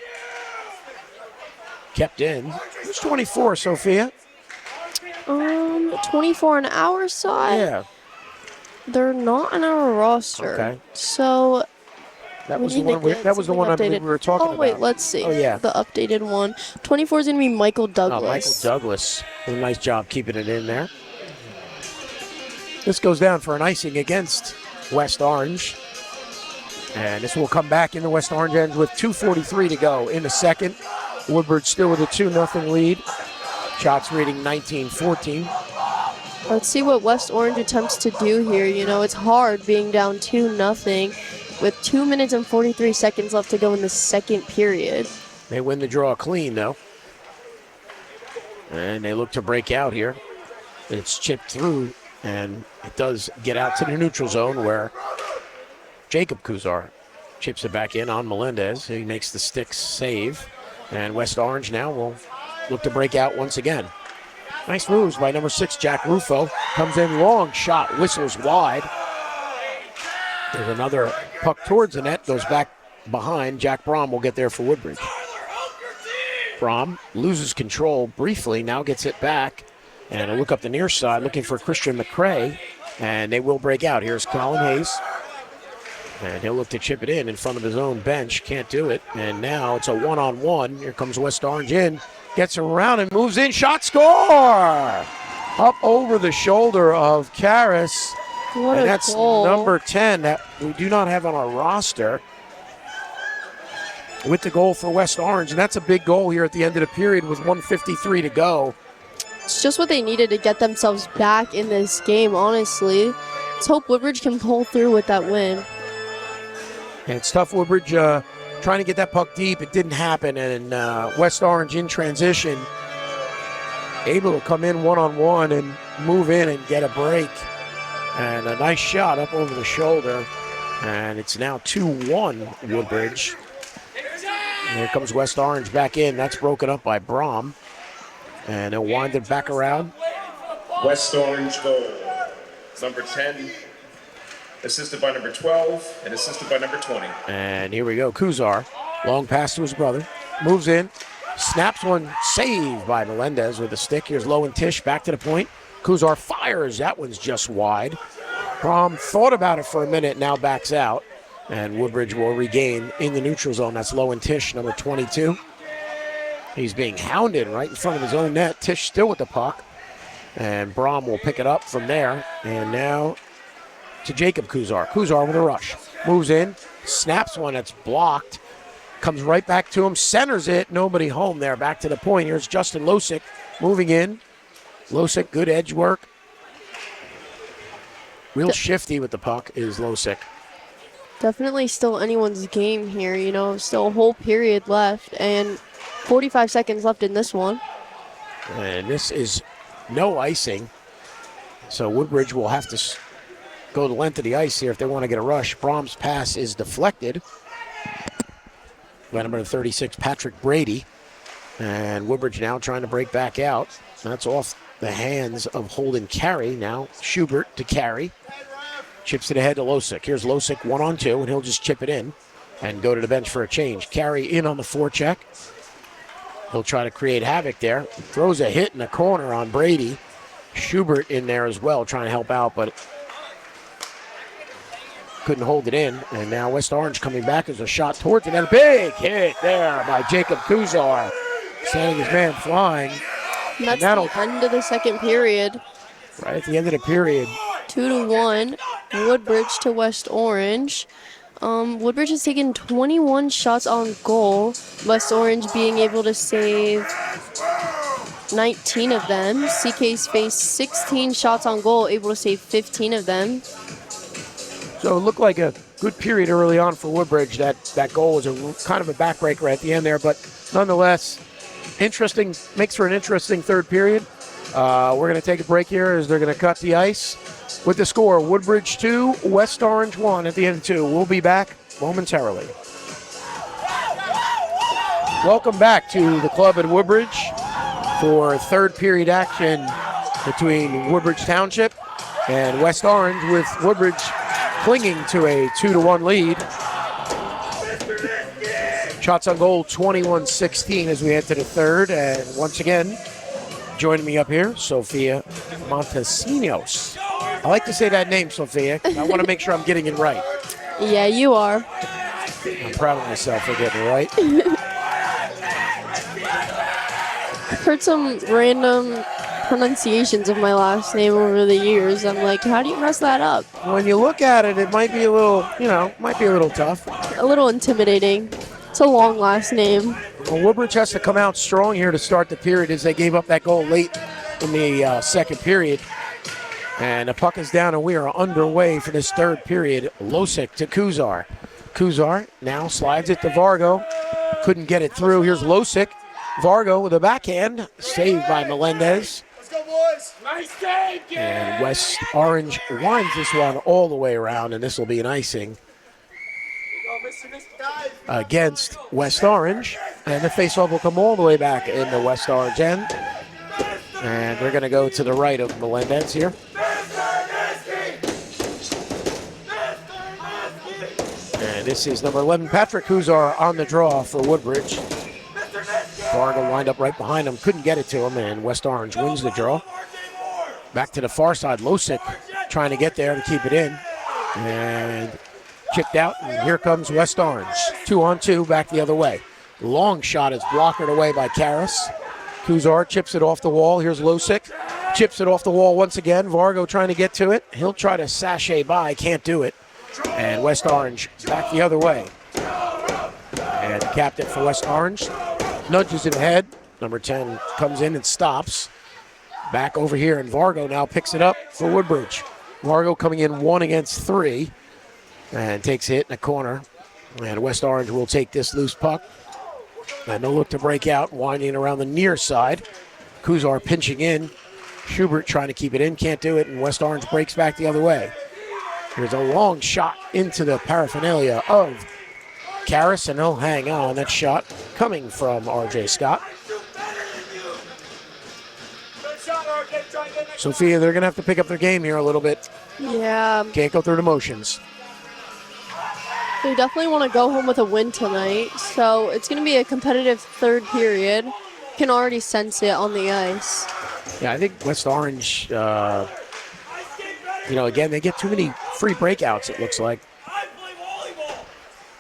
Kept in. Who's 24, Sophia? 24 on our side. Yeah. They're not on our roster. Okay. So That was the one. I believe we were talking about. Oh wait, let's see. Oh yeah. The updated one. 24 is gonna be Michael Douglas. Michael Douglas did a nice job keeping it in there. This goes down for an icing against West Orange. And this will come back in the West Orange ends with 2:43 to go in the second. Woodbridge still with a 2-0 lead. Shots reading 19-14. Let's see what West Orange attempts to do here. You know, it's hard being down 2-0 with 2 minutes and 43 seconds left to go in the second period. They win the draw clean, though. And they look to break out here. It's chipped through, and it does get out to the neutral zone where Jacob Kuzar chips it back in on Melendez. He makes the stick save. And West Orange now will look to break out once again. Nice moves by number 6, Jack Rufo. Comes in, long shot, whistles wide. There's another puck towards the net, goes back behind. Jack Brom will get there for Woodbridge. Brom loses control briefly, now gets it back. And a look up the near side, looking for Christian McCrae. And they will break out. Here's Colin Hayes. And he'll look to chip it in front of his own bench. Can't do it. And now it's a one-on-one. Here comes West Orange in. Gets around and moves in. Shot, score! Up over the shoulder of Karras. What and a that's goal. number 10 that we do not have on our roster with the goal for West Orange. And that's a big goal here at the end of the period with 1:53 to go. It's just what they needed to get themselves back in this game, honestly. Let's hope Woodbridge can pull through with that win. And it's tough. Woodbridge trying to get that puck deep. It didn't happen, and West Orange in transition, able to come in one-on-one and move in and get a break. And a nice shot up over the shoulder. And it's now 2-1 Woodbridge. And here comes West Orange back in. That's broken up by Brom. And they'll wind it back around. West Orange goal. Number 10, assisted by number 12, and assisted by number 20. And here we go. Kuzar, long pass to his brother. Moves in. Snaps one, saved by Melendez with a stick. Here's Low and Tish back to the point. Kuzar fires. That one's just wide. Brom thought about it for a minute, now backs out. And Woodbridge will regain in the neutral zone. That's Low and Tish, number 22. He's being hounded right in front of his own net. Tish still with the puck. And Brom will pick it up from there. And now to Jacob Kuzar. Kuzar with a rush. Moves in, snaps one that's blocked. Comes right back to him, centers it. Nobody home there. Back to the point. Here's Justin Losick moving in. Losick, good edge work. Real shifty with the puck is Losick. Definitely still anyone's game here, you know, still a whole period left and 45 seconds left in this one. And this is no icing. So Woodbridge will have to go the length of the ice here if they want to get a rush. Brom's pass is deflected by number 36, Patrick Brady. And Woodbridge now trying to break back out. That's off the hands of Holden Carey. Now Schubert to Carey. Chips it ahead to Losick. Here's Losick 1-on-2, and he'll just chip it in and go to the bench for a change. Carey in on the forecheck. He'll try to create havoc there. Throws a hit in the corner on Brady. Schubert in there as well, trying to help out, but couldn't hold it in. And now West Orange coming back as a shot towards it. And a big hit there by Jacob Kuzar, sending his man flying. And that's the end of the second period. Right at the end of the period. 2-1, Woodbridge to West Orange. Woodbridge has taken 21 shots on goal. West Orange being able to save 19 of them. CK's faced 16 shots on goal, able to save 15 of them. So it looked like a good period early on for Woodbridge. That goal was a kind of a backbreaker at the end there, but nonetheless, interesting, makes for an interesting third period. We're going to take a break here as they're going to cut the ice. With the score, Woodbridge 2, West Orange 1 at the end of 2. We'll be back momentarily. Welcome back to the club at Woodbridge for third period action between Woodbridge Township and West Orange, with Woodbridge clinging to a 2-1 lead. Shots on goal 21-16 as we head to the third. And once again, joining me up here, Sophia Montesinos. I like to say that name, Sophia. I want to make sure I'm getting it right. Yeah, you are. I'm proud of myself for getting it right. I've heard some random pronunciations of my last name over the years. I'm like, how do you mess that up? When you look at it, it might be a little, might be a little tough. A little intimidating. It's a long last name. Well, Woodbridge has to come out strong here to start the period as they gave up that goal late in the second period. And the puck is down, and we are underway for this third period. Losick to Kuzar. Kuzar now slides it to Vargo. Couldn't get it through. Here's Losick. Vargo with a backhand. Saved by Melendez. Let's go, boys. Nice game, And West Orange winds this one all the way around, and this will be an icing against West Orange. And the faceoff will come all the way back in the West Orange end. And we're going to go to the right of Melendez here. And this is number 11, Patrick Kuzar, on the draw for Woodbridge. Vargo lined up right behind him, couldn't get it to him, and West Orange wins the draw. Back to the far side, Losick trying to get there to keep it in. And chipped out, and here comes West Orange. 2-on-2, back the other way. Long shot is blockered away by Karras. Kuzar chips it off the wall. Here's Losick. Chips it off the wall once again. Vargo trying to get to it. He'll try to sashay by, can't do it. And West Orange back the other way. And the captain for West Orange nudges it ahead. Number 10 comes in and stops. Back over here, and Vargo now picks it up for Woodbridge. Vargo coming in 1 against 3 and takes a hit in the corner. And West Orange will take this loose puck. And they'll look to break out, winding around the near side. Kuzar pinching in. Schubert trying to keep it in, can't do it, and West Orange breaks back the other way. Here's a long shot into the paraphernalia of Karras, and he'll hang on. That shot coming from R.J. Scott. Sophia, they're going to have to pick up their game here a little bit. Yeah, Can't go through the motions. they definitely want to go home with a win tonight. So it's going to be a competitive third period. Can already sense it on the ice. Yeah, I think West Orange, again, they get too many free breakouts, it looks like.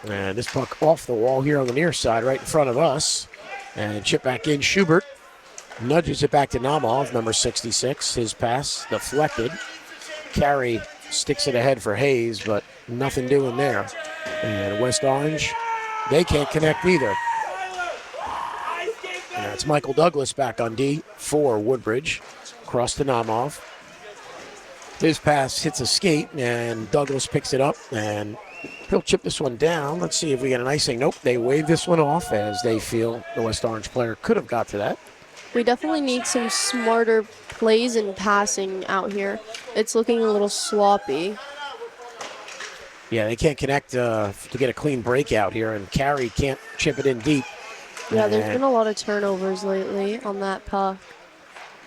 And this puck off the wall here on the near side, right in front of us. And chip back in. Schubert nudges it back to Namov, number 66. His pass deflected. Carey sticks it ahead for Hayes, but nothing doing there. And West Orange, they can't connect either. And it's Michael Douglas back on D for Woodbridge. Across to Namov. His pass hits a skate, and Douglas picks it up, and he'll chip this one down. Let's see if we get an icing. Nope, they wave this one off as they feel the West Orange player could have got to that. We definitely need some smarter plays and passing out here. It's looking a little sloppy. Yeah, they can't connect to get a clean breakout here, and Carey can't chip it in deep. Yeah, there's been a lot of turnovers lately on that puck.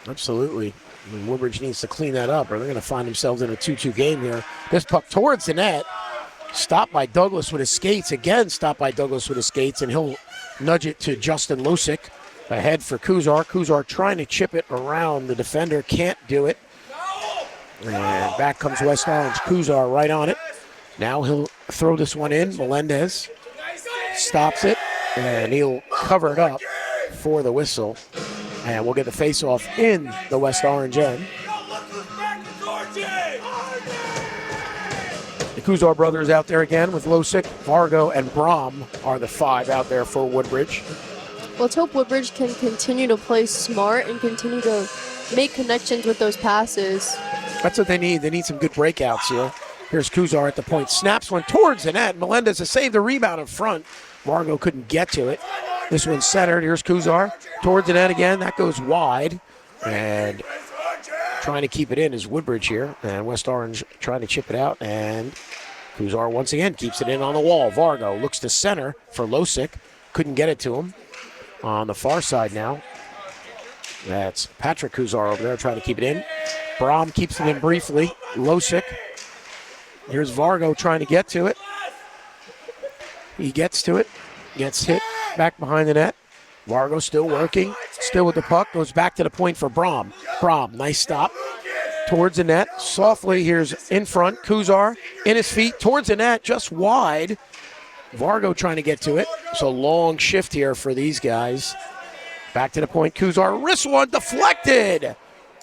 Absolutely. I mean, Woodbridge needs to clean that up, or they're going to find themselves in a 2-2 game here. This puck towards the net. Stopped by Douglas with his skates. Again, stopped by Douglas with his skates, and he'll nudge it to Justin Losick. Ahead for Kuzar. Kuzar trying to chip it around the defender. Can't do it. And back comes West Orange. Kuzar right on it. Now he'll throw this one in. Melendez stops it, and he'll cover it up for the whistle. And we'll get the face-off in the West Orange end. The Kuzar brothers out there again with Losick, Vargo, and Brom are the five out there for Woodbridge. Let's hope Woodbridge can continue to play smart and continue to make connections with those passes. That's what they need. They need some good breakouts here. Here's Kuzar at the point. Snaps one towards the net. Melendez has saved the rebound in front. Vargo couldn't get to it. This one's centered. Here's Kuzar towards the net again. That goes wide. And trying to keep it in is Woodbridge here. And West Orange trying to chip it out. And Kuzar once again keeps it in on the wall. Vargo looks to center for Losick. Couldn't get it to him. On the far side now. That's Patrick Kuzar over there trying to keep it in. Brom keeps it in briefly. Losick. Here's Vargo trying to get to it. He gets to it. Gets hit back behind the net. Vargo still working. Still with the puck. Goes back to the point for Brom. Brom, nice stop. Towards the net. Softly, here's in front. Kuzar in his feet. Towards the net. Just wide. Vargo trying to get to it. So long shift here for these guys. Back to the point. Kuzar, wrist one, deflected.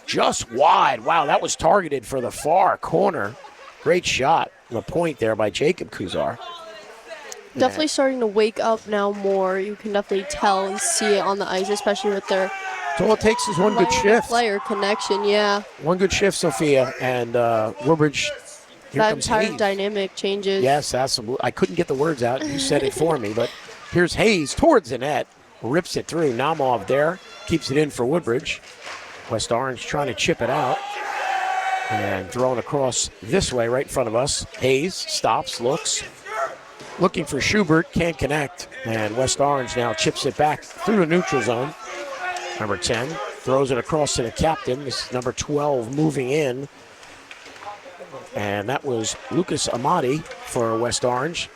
Just wide. Wow, that was targeted for the far corner. Great shot on the point there by Jacob Kuzar. Definitely starting to wake up now more. You can definitely tell and see it on the ice, especially with their So all it takes is one good shift. player connection, yeah. One good shift, Sophia, and Woodbridge. Here That comes entire Hayes. dynamic changes. Yes, I couldn't get the words out. You said it for me, but here's Hayes towards the net. Rips it through. Namov there. Keeps it in for Woodbridge. West Orange trying to chip it out. And thrown across this way right in front of us. Hayes stops, looks. Looking for Schubert. Can't connect. And West Orange now chips it back through the neutral zone. Number 10 throws it across to the captain. This is number 12 moving in. And that was Lucas Amati for West Orange.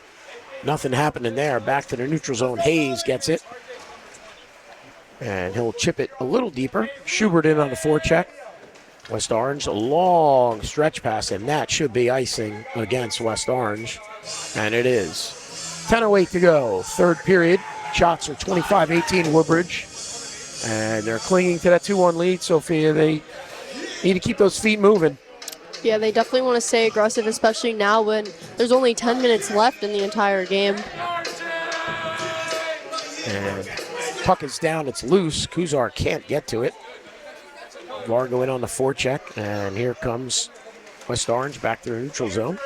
Nothing happening there. Back to the neutral zone. Hayes gets it. And he'll chip it a little deeper. Schubert in on the forecheck. West Orange, a long stretch pass, and that should be icing against West Orange. And it is. 10:08 to go. Third period. Shots are 25-18 Woodbridge. And they're clinging to that 2-1 lead, Sophia. They need to keep those feet moving. Yeah, they definitely want to stay aggressive, especially now when there's only 10 minutes left in the entire game. And puck is down, it's loose. Kuzar can't get to it. Vargo in on the forecheck, and here comes West Orange back to the neutral zone.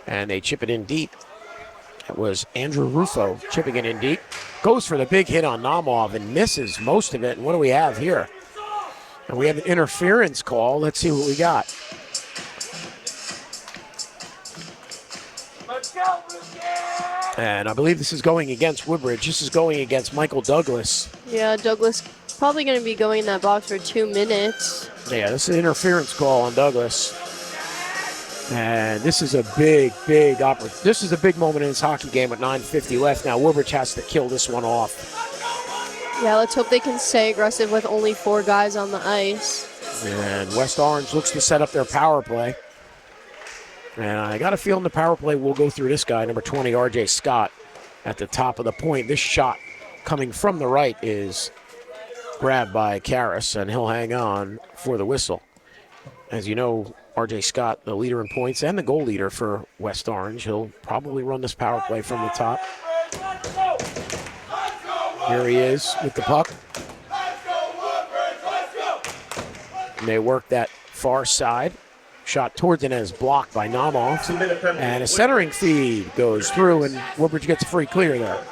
And they chip it in deep. That was Andrew Rufo chipping it in deep. Goes for the big hit on Namov and misses most of it. And what do we have here? And we have an interference call. Let's see what we got. And I believe this is going against Woodbridge. This is going against Michael Douglas. Yeah, Douglas probably going to be going in that box for 2 minutes. Yeah, this is an interference call on Douglas. And this is a big this is a big moment in this hockey game with 9:50 left. Now Woodbridge has to kill this one off. Yeah, let's hope they can stay aggressive with only 4 guys on the ice. And West Orange looks to set up their power play. And I got a feeling the power play will go through this guy, number 20, R.J. Scott, at the top of the point. This shot coming from the right is grabbed by Karras, and he'll hang on for the whistle. As you know, R.J. Scott, the leader in points and the goal leader for West Orange. He'll probably run this power play from the top. Here he is with the puck. And they work that far side. Shot towards it and is blocked by Namov. And a centering feed goes through, and Woodbridge gets a free clear there.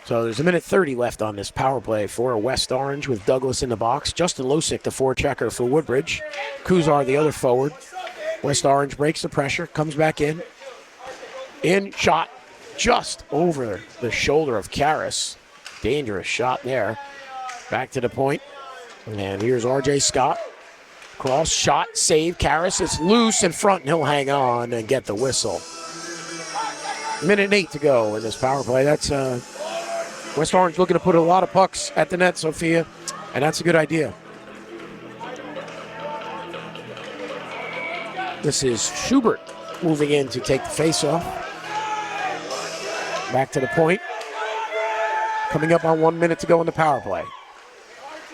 So there's 1:30 left on this power play for West Orange with Douglas in the box. Justin Losick, the forechecker for Woodbridge. Kuzar, the other forward. West Orange breaks the pressure, comes back in. In, shot just over the shoulder of Karras. Dangerous shot there. Back to the point. And here's R.J. Scott. Cross, shot, save. Karras is loose in front, and he'll hang on and get the whistle. 1:08 to go in this power play. That's West Orange looking to put a lot of pucks at the net, Sophia, and that's a good idea. This is Schubert moving in to take the faceoff. Back to the point. Coming up on 1 minute to go in the power play.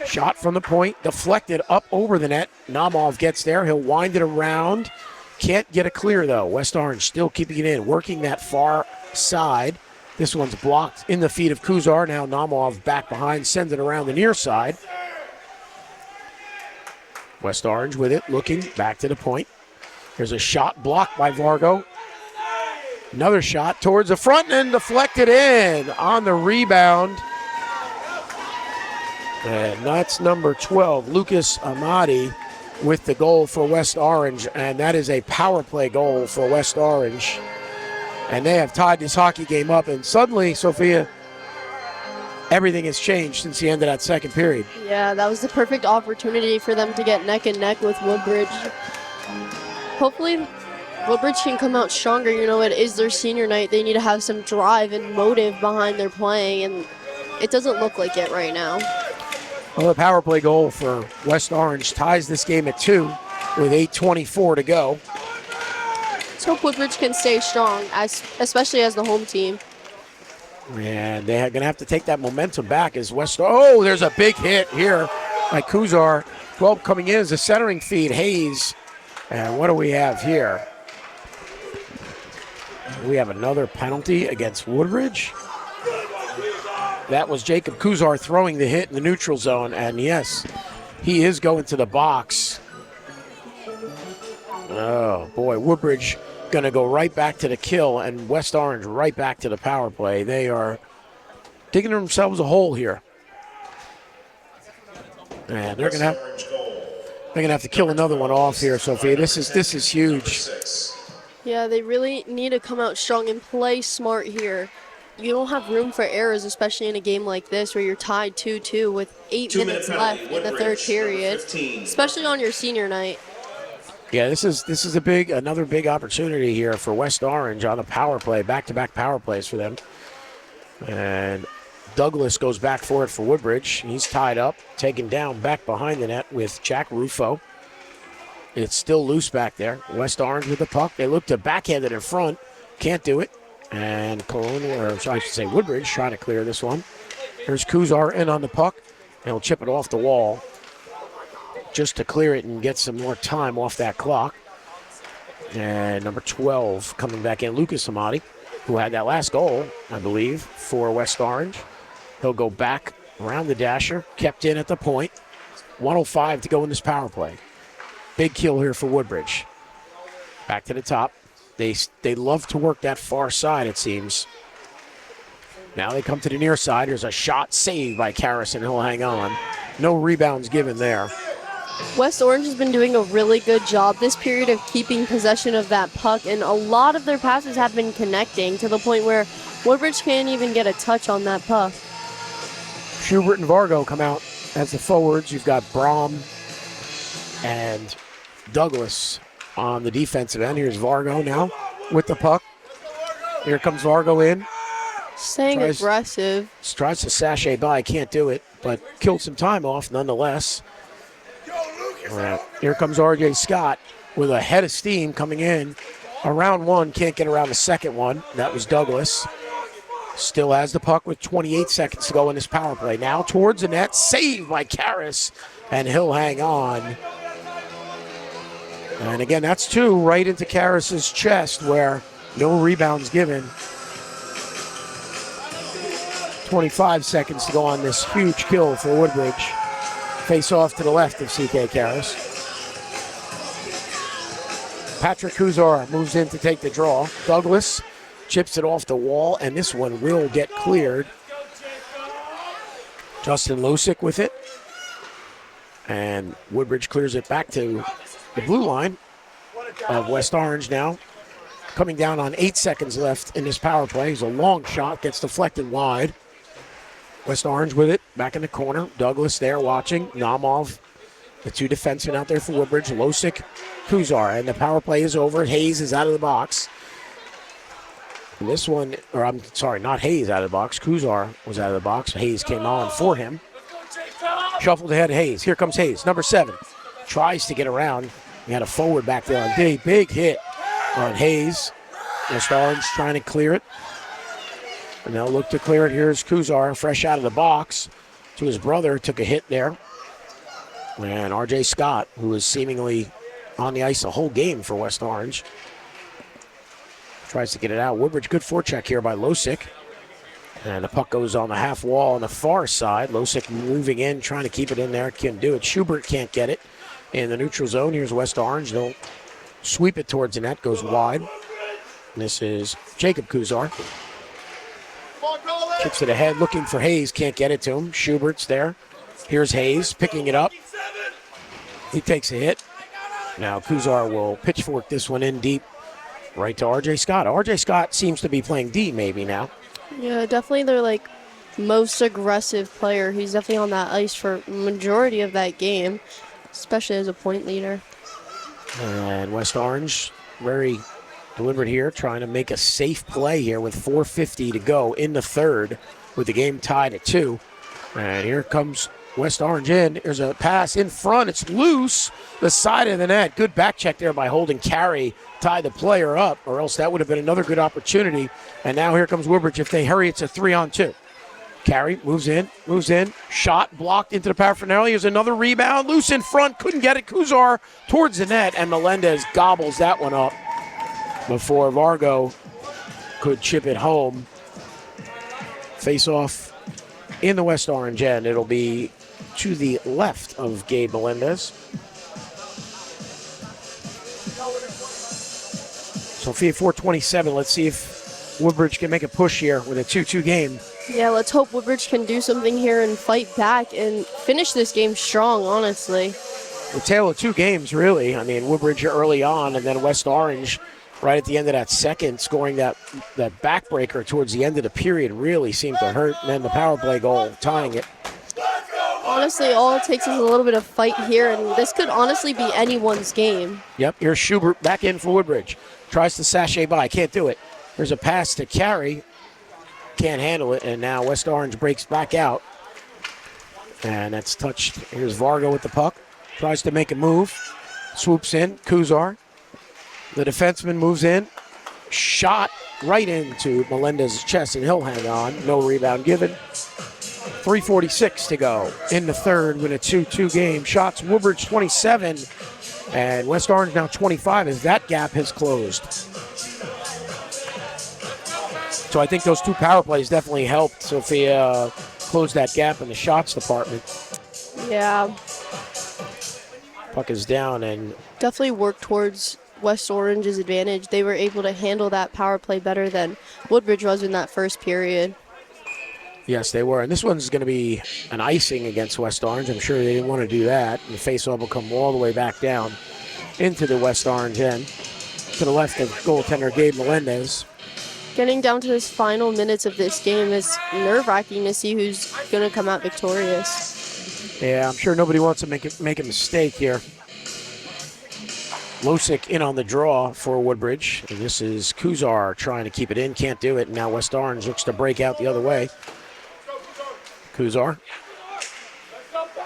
Shot from the point, deflected up over the net. Namov gets there. He'll wind it around. Can't get a clear, though. West Orange still keeping it in, working that far side. This one's blocked in the feet of Kuzar. Now Namov back behind, sends it around the near side. West Orange with it, looking back to the point. There's a shot blocked by Vargo. Another shot towards the front and deflected in on the rebound. And that's number 12, Lucas Amati, with the goal for West Orange. And that is a power play goal for West Orange. And they have tied this hockey game up. And suddenly, Sophia, everything has changed since the end of that second period. Yeah, that was the perfect opportunity for them to get neck and neck with Woodbridge. Hopefully, Woodbridge can come out stronger. You know, it is their senior night. They need to have some drive and motive behind their playing. And it doesn't look like it right now. Well, the power play goal for West Orange ties this game at 2 with 8:24 to go. Let's hope Woodbridge can stay strong, especially as the home team. And they're going to have to take that momentum back as West. Oh, there's a big hit here by Kuzar. 12 coming in as a centering feed. Hayes. And what do we have here? We have another penalty against Woodbridge. That was Jacob Kuzar throwing the hit in the neutral zone. And yes, he is going to the box. Oh, boy. Woodbridge going to go right back to the kill, and West Orange right back to the power play. They are digging themselves a hole here. And they're going to have to kill another one off here, Sophia. This is huge. Yeah, they really need to come out strong and play smart here. You don't have room for errors, especially in a game like this where you're tied 2-2 with 8 minutes left in the third period, especially on your senior night. Yeah, this is another big opportunity here for West Orange on the power play, back-to-back power plays for them. And Douglas goes back for it for Woodbridge. He's tied up, taken down back behind the net with Jack Rufo. It's still loose back there. West Orange with the puck. They look to backhand it in front. Can't do it. And Woodbridge trying to clear this one. Here's Kuzar in on the puck. And he'll chip it off the wall just to clear it and get some more time off that clock. And number 12 coming back in, Lucas Amati, who had that last goal, I believe, for West Orange. He'll go back around the dasher, kept in at the point. 1:05 to go in this power play. Big kill here for Woodbridge. Back to the top. They love to work that far side, it seems. Now they come to the near side. Here's a shot saved by Karras, and he'll hang on. No rebounds given there. West Orange has been doing a really good job this period of keeping possession of that puck, and a lot of their passes have been connecting to the point where Woodbridge can't even get a touch on that puck. Schubert and Vargo come out as the forwards. You've got Brom and Douglas on the defensive end. Here's Vargo now with the puck. Here comes Vargo in. Staying aggressive. Tries to sashay by, can't do it, but killed some time off nonetheless. Here comes RJ Scott with a head of steam coming in. Around one, can't get around the second one. That was Douglas. Still has the puck with 28 seconds to go in this power play. Now towards the net, saved by Karras, and he'll hang on. And again, that's two right into Karras' chest where no rebounds given. 25 seconds to go on this huge kill for Woodbridge. Face off to the left of CK Karras. Patrick Kuzar moves in to take the draw. Douglas chips it off the wall, and this one will get cleared. Justin Losick with it. And Woodbridge clears it back to the blue line of West Orange now. Coming down on 8 seconds left in this power play. It's a long shot, gets deflected wide. West Orange with it, back in the corner. Douglas there watching. Namov, the two defensemen out there for Woodbridge. Losick, Kuzar, and the power play is over. Hayes is out of the box. And this one, or I'm sorry, not Hayes out of the box. Kuzar was out of the box. Hayes came on for him. Shuffled ahead Hayes. Here comes Hayes, number 7. Tries to get around. He had a forward back there on D. Big hit on Hayes. West Orange trying to clear it. And they'll look to clear it. Here's Kuzar, fresh out of the box to his brother. Took a hit there. And RJ Scott, who was seemingly on the ice the whole game for West Orange, tries to get it out. Woodbridge, good forecheck here by Losick. And the puck goes on the half wall on the far side. Losick moving in, trying to keep it in there. Can't do it. Schubert can't get it in the neutral zone. Here's West Orange. They'll sweep it towards the net. Goes wide. And this is Jacob Kuzar. Kicks it ahead, looking for Hayes. Can't get it to him. Schubert's there. Here's Hayes picking it up. He takes a hit. Now Kuzar will pitchfork this one in deep right to RJ Scott. RJ Scott seems to be playing D maybe now. Yeah, definitely their most aggressive player. He's definitely on that ice for majority of that game, especially as a point leader. And West Orange very deliberate here, trying to make a safe play here with 4:50 to go in the third with the game tied at 2. And here comes West Orange in. There's a pass in front. It's loose. The side of the net. Good back check there by Holden Carey. Tie the player up, or else that would have been another good opportunity. And now here comes Woodbridge. If they hurry, it's a 3-on-2. Carey moves in. Shot blocked into the paraphernalia. Here's another rebound. Loose in front. Couldn't get it. Kuzar towards the net, and Melendez gobbles that one up before Vargo could chip it home. Face off in the West Orange end. It'll be to the left of Gabe Melendez. Sophia 4:27. Let's see if Woodbridge can make a push here with a 2-2 game. Yeah, let's hope Woodbridge can do something here and fight back and finish this game strong, honestly. The tale of 2 games, really. I mean, Woodbridge early on, and then West Orange right at the end of that second, scoring that backbreaker towards the end of the period really seemed to hurt, and then the power play goal tying it. Honestly, all it takes is a little bit of fight here, and this could honestly be anyone's game. Yep, here's Schubert back in for Woodbridge. Tries to sashay by, can't do it. There's a pass to Carey. Can't handle it, and now West Orange breaks back out. And that's touched. Here's Vargo with the puck. Tries to make a move. Swoops in. Kuzar. The defenseman moves in. Shot right into Melendez's chest, and he'll hang on. No rebound given. 3:46 to go in the third with a 2-2 game. Shots Woodbridge 27, and West Orange now 25 as that gap has closed. So I think those 2 power plays definitely helped Sophia close that gap in the shots department. Yeah. Puck is down, and Definitely work towards West Orange's advantage. They were able to handle that power play better than Woodbridge was in that first period. Yes, they were. And this one's going to be an icing against West Orange. I'm sure they didn't want to do that. And the faceoff will come all the way back down into the West Orange end to the left of goaltender Gabe Melendez. Getting down to this final minutes of this game is nerve-wracking to see who's going to come out victorious. Yeah, I'm sure nobody wants to make a mistake here. Losick in on the draw for Woodbridge. And this is Kuzar trying to keep it in. Can't do it. And now West Orange looks to break out the other way. Kuzar.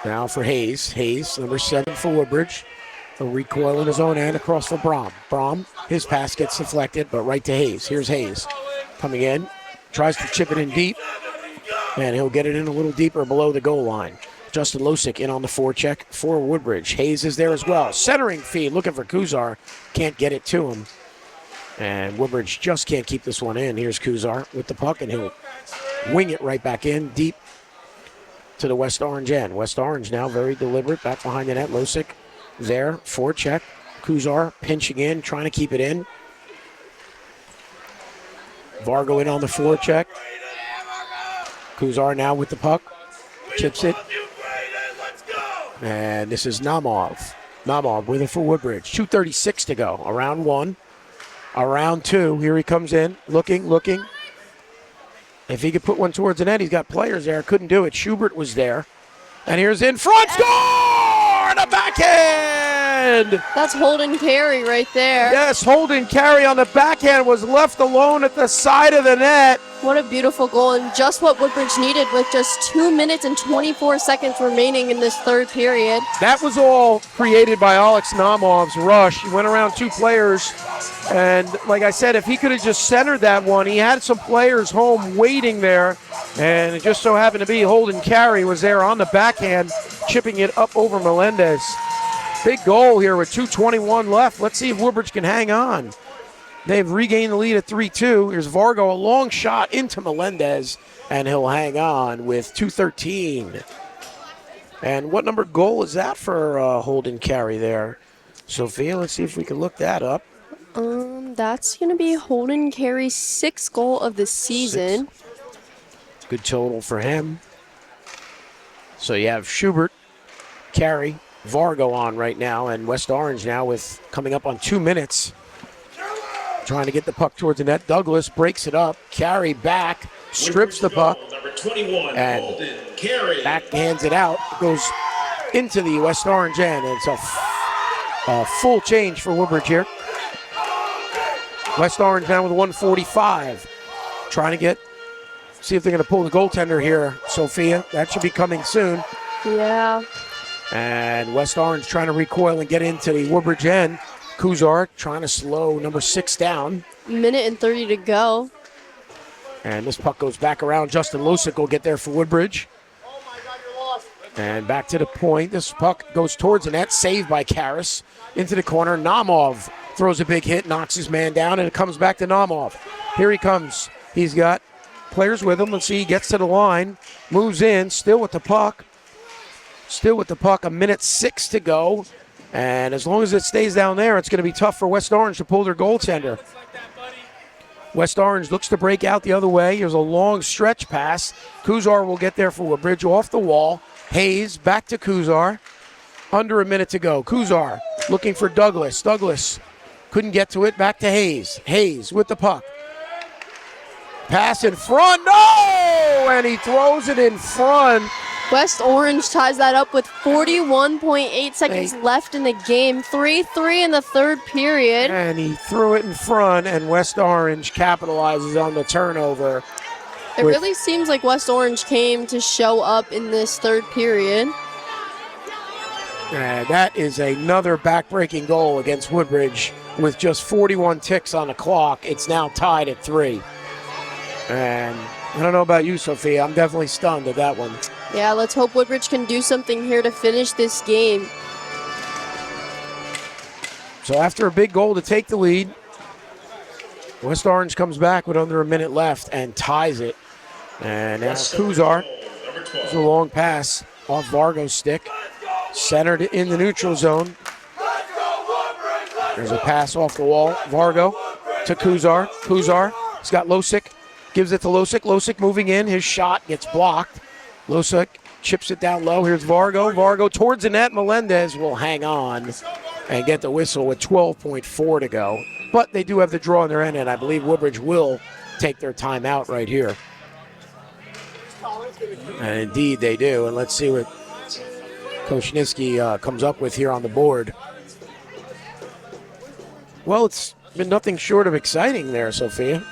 Now for Hayes. Hayes, number 7 for Woodbridge. A recoil in his own end across for Brom. Brom, his pass gets deflected, but right to Hayes. Here's Hayes coming in. Tries to chip it in deep. And he'll get it in a little deeper below the goal line. Justin Losick in on the forecheck for Woodbridge. Hayes is there as well. Centering feed, looking for Kuzar. Can't get it to him. And Woodbridge just can't keep this one in. Here's Kuzar with the puck, and he'll wing it right back in deep to the West Orange end. West Orange now very deliberate, back behind the net. Losick there, forecheck. Kuzar pinching in, trying to keep it in. Vargo in on the forecheck. Kuzar now with the puck. Chips it. And this is Namov. Namov with it for Woodbridge. 2:36 to go. Around 1. Around 2. Here he comes in. Looking. If he could put one towards the net, he's got players there. Couldn't do it. Schubert was there. And here's in front. Score! And a backhand! That's Holden Carey right there. Yes, Holden Carey on the backhand was left alone at the side of the net. What a beautiful goal, and just what Woodbridge needed with just 2 minutes and 24 seconds remaining in this third period. That was all created by Alex Namov's rush. He went around 2 players, and like I said, if he could have just centered that one, he had some players home waiting there, and it just so happened to be Holden Carey was there on the backhand, chipping it up over Melendez. Big goal here with 2:21 left. Let's see if Woodbridge can hang on. They've regained the lead at 3-2. Here's Vargo, a long shot into Melendez, and he'll hang on with 2:13. And what number goal is that for Holden Carey there? Sophia, let's see if we can look that up. That's going to be Holden Carey's 6th goal of the season. 6. Good total for him. So you have Schubert, Carey, Vargo on right now, and West Orange now with coming up on 2 minutes. Trying to get the puck towards the net. Douglas breaks it up. Carey back, strips the puck, Number 21, and Holden Carey. backhands it out. It goes into the West Orange end, and it's a full change for Woodbridge here. West Orange now with 1:45. Trying to see if they're going to pull the goaltender here, Sophia. That should be coming soon. Yeah. And West Orange trying to recoil and get into the Woodbridge end. Kuzar trying to slow number 6 down. Minute and 30 to go. And this puck goes back around. Justin Losick will get there for Woodbridge. And back to the point. This puck goes towards the net. Saved by Karras. Into the corner. Namov throws a big hit. Knocks his man down. And it comes back to Namov. Here he comes. He's got players with him. Let's see. He gets to the line. Moves in. Still with the puck. A minute 6 to go. And as long as it stays down there, it's going to be tough for West Orange to pull their goaltender. West Orange looks to break out the other way. Here's a long stretch pass. Kuzar will get there for Woodbridge off the wall. Hayes back to Kuzar. Under a minute to go. Kuzar looking for Douglas. Douglas couldn't get to it. Back to Hayes. Hayes with the puck. Pass in front. No! And he throws it in front. West Orange ties that up with 41.8 seconds left in the game. 3-3 in the third period. And he threw it in front, and West Orange capitalizes on the turnover. It really seems like West Orange came to show up in this third period. And that is another back-breaking goal against Woodbridge with just 41 ticks on the clock. It's now tied at 3. And I don't know about you, Sophia. I'm definitely stunned at that one. Yeah, let's hope Woodbridge can do something here to finish this game. So after a big goal to take the lead, West Orange comes back with under a minute left and ties it. And now Kuzar, it's a long pass off Vargo's stick, centered in the neutral zone. There's a pass off the wall. Vargo to Kuzar. Kuzar, he's got Losick. Gives it to Losick. Losick moving in. His shot gets blocked. Losick chips it down low. Here's Vargo. Vargo towards the net. Melendez will hang on and get the whistle with 12.4 to go. But they do have the draw on their end, and I believe Woodbridge will take their timeout right here. And indeed they do. And let's see what Coach Niski comes up with here on the board. Well, it's been nothing short of exciting there, Sophia.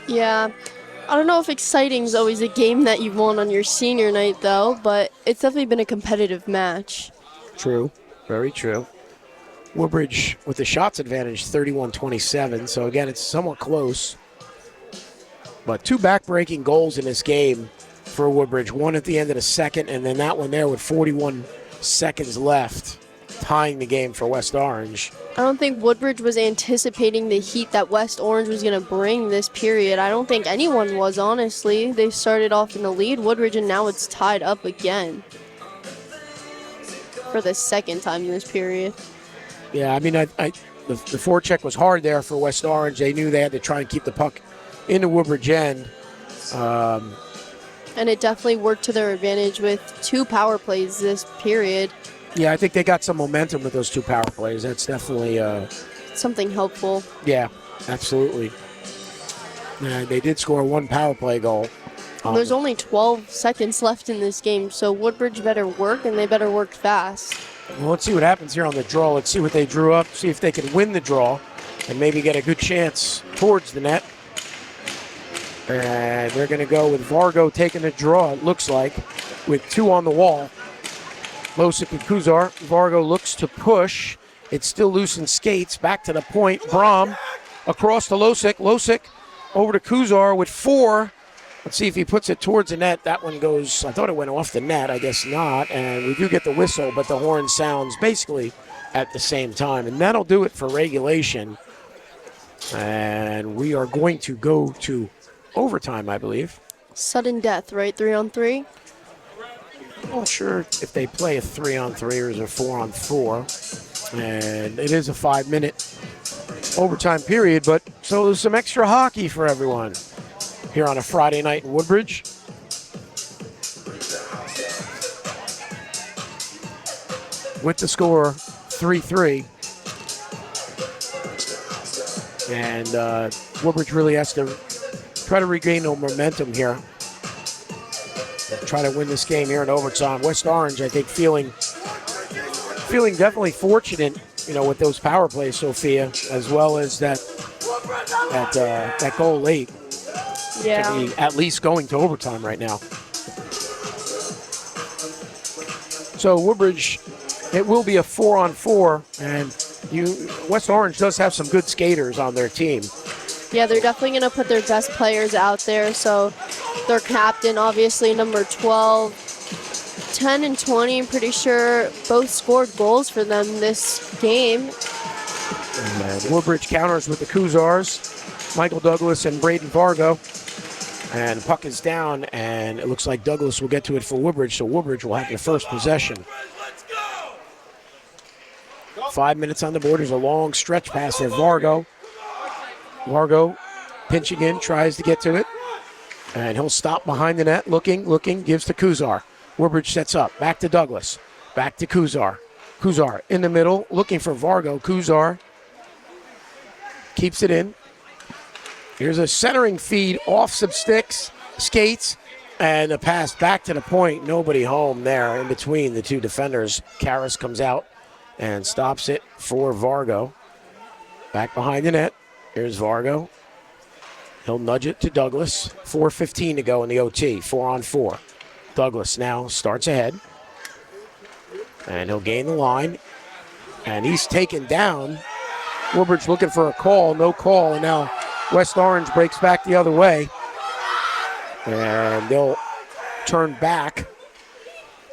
Yeah. I don't know if exciting's always a game that you won on your senior night, though, but it's definitely been a competitive match. True. Very true. Woodbridge with the shots advantage, 31-27. So, again, it's somewhat close. But two back-breaking goals in this game for Woodbridge. One at the end of the second, and then that one there with 41 seconds left, tying the game for West Orange. I don't think Woodbridge was anticipating the heat that West Orange was going to bring this period. I don't think anyone was, honestly. They started off in the lead, Woodbridge, and now it's tied up again for the second time in this period. Yeah, I mean, the forecheck was hard there for West Orange. They knew they had to try and keep the puck in the Woodbridge end. And it definitely worked to their advantage with two power plays this period. Yeah, I think they got some momentum with those two power plays. That's definitely something helpful. Yeah, absolutely. They did score one power play goal. There's only 12 seconds left in this game, so Woodbridge better work, and they better work fast. Well, let's see what happens here on the draw. Let's see what they drew up, see if they can win the draw and maybe get a good chance towards the net. And they're going to go with Vargo taking the draw, it looks like, with two on the wall. Losick and Kuzar. Vargo looks to push. It's still loose in skates. Back to the point. Brom across to Losick. Losick over to Kuzar with 4. Let's see if he puts it towards the net. That one goes, I thought it went off the net. I guess not. And we do get the whistle, but the horn sounds basically at the same time. And that'll do it for regulation. And we are going to go to overtime, I believe. Sudden death, right? 3-on-3? I'm not sure if they play a 3-on-3 or is a 4-on-4. And it is a 5-minute overtime period, but so there's some extra hockey for everyone here on a Friday night in Woodbridge. With the score 3-3. And Woodbridge really has to try to regain no momentum here. Try to win this game here in overtime. West Orange, I think, feeling definitely fortunate, with those power plays, Sophia, as well as that goal late. Yeah. To be at least going to overtime right now. So Woodbridge, it will be a 4-on-4, and West Orange does have some good skaters on their team. Yeah, they're definitely going to put their best players out there. So their captain, obviously, number 12, 10 and 20, I'm pretty sure both scored goals for them this game. And Woodbridge counters with the Kuzars, Michael Douglas and Braden Vargo. And puck is down, and it looks like Douglas will get to it for Woodbridge, so Woodbridge will have the first possession. 5 minutes on the board. There's a long stretch pass there. Vargo pinching in, tries to get to it. And he'll stop behind the net, looking, gives to Kuzar. Woodbridge sets up, back to Douglas, back to Kuzar. Kuzar in the middle, looking for Vargo. Kuzar keeps it in. Here's a centering feed off some skates, and a pass back to the point. Nobody home there in between the two defenders. Karras comes out and stops it for Vargo. Back behind the net. Here's Vargo. He'll nudge it to Douglas. 4:15 to go in the OT. 4-on-4. Douglas now starts ahead. And he'll gain the line. And he's taken down. Woodbridge looking for a call. No call. And now West Orange breaks back the other way. And they'll turn back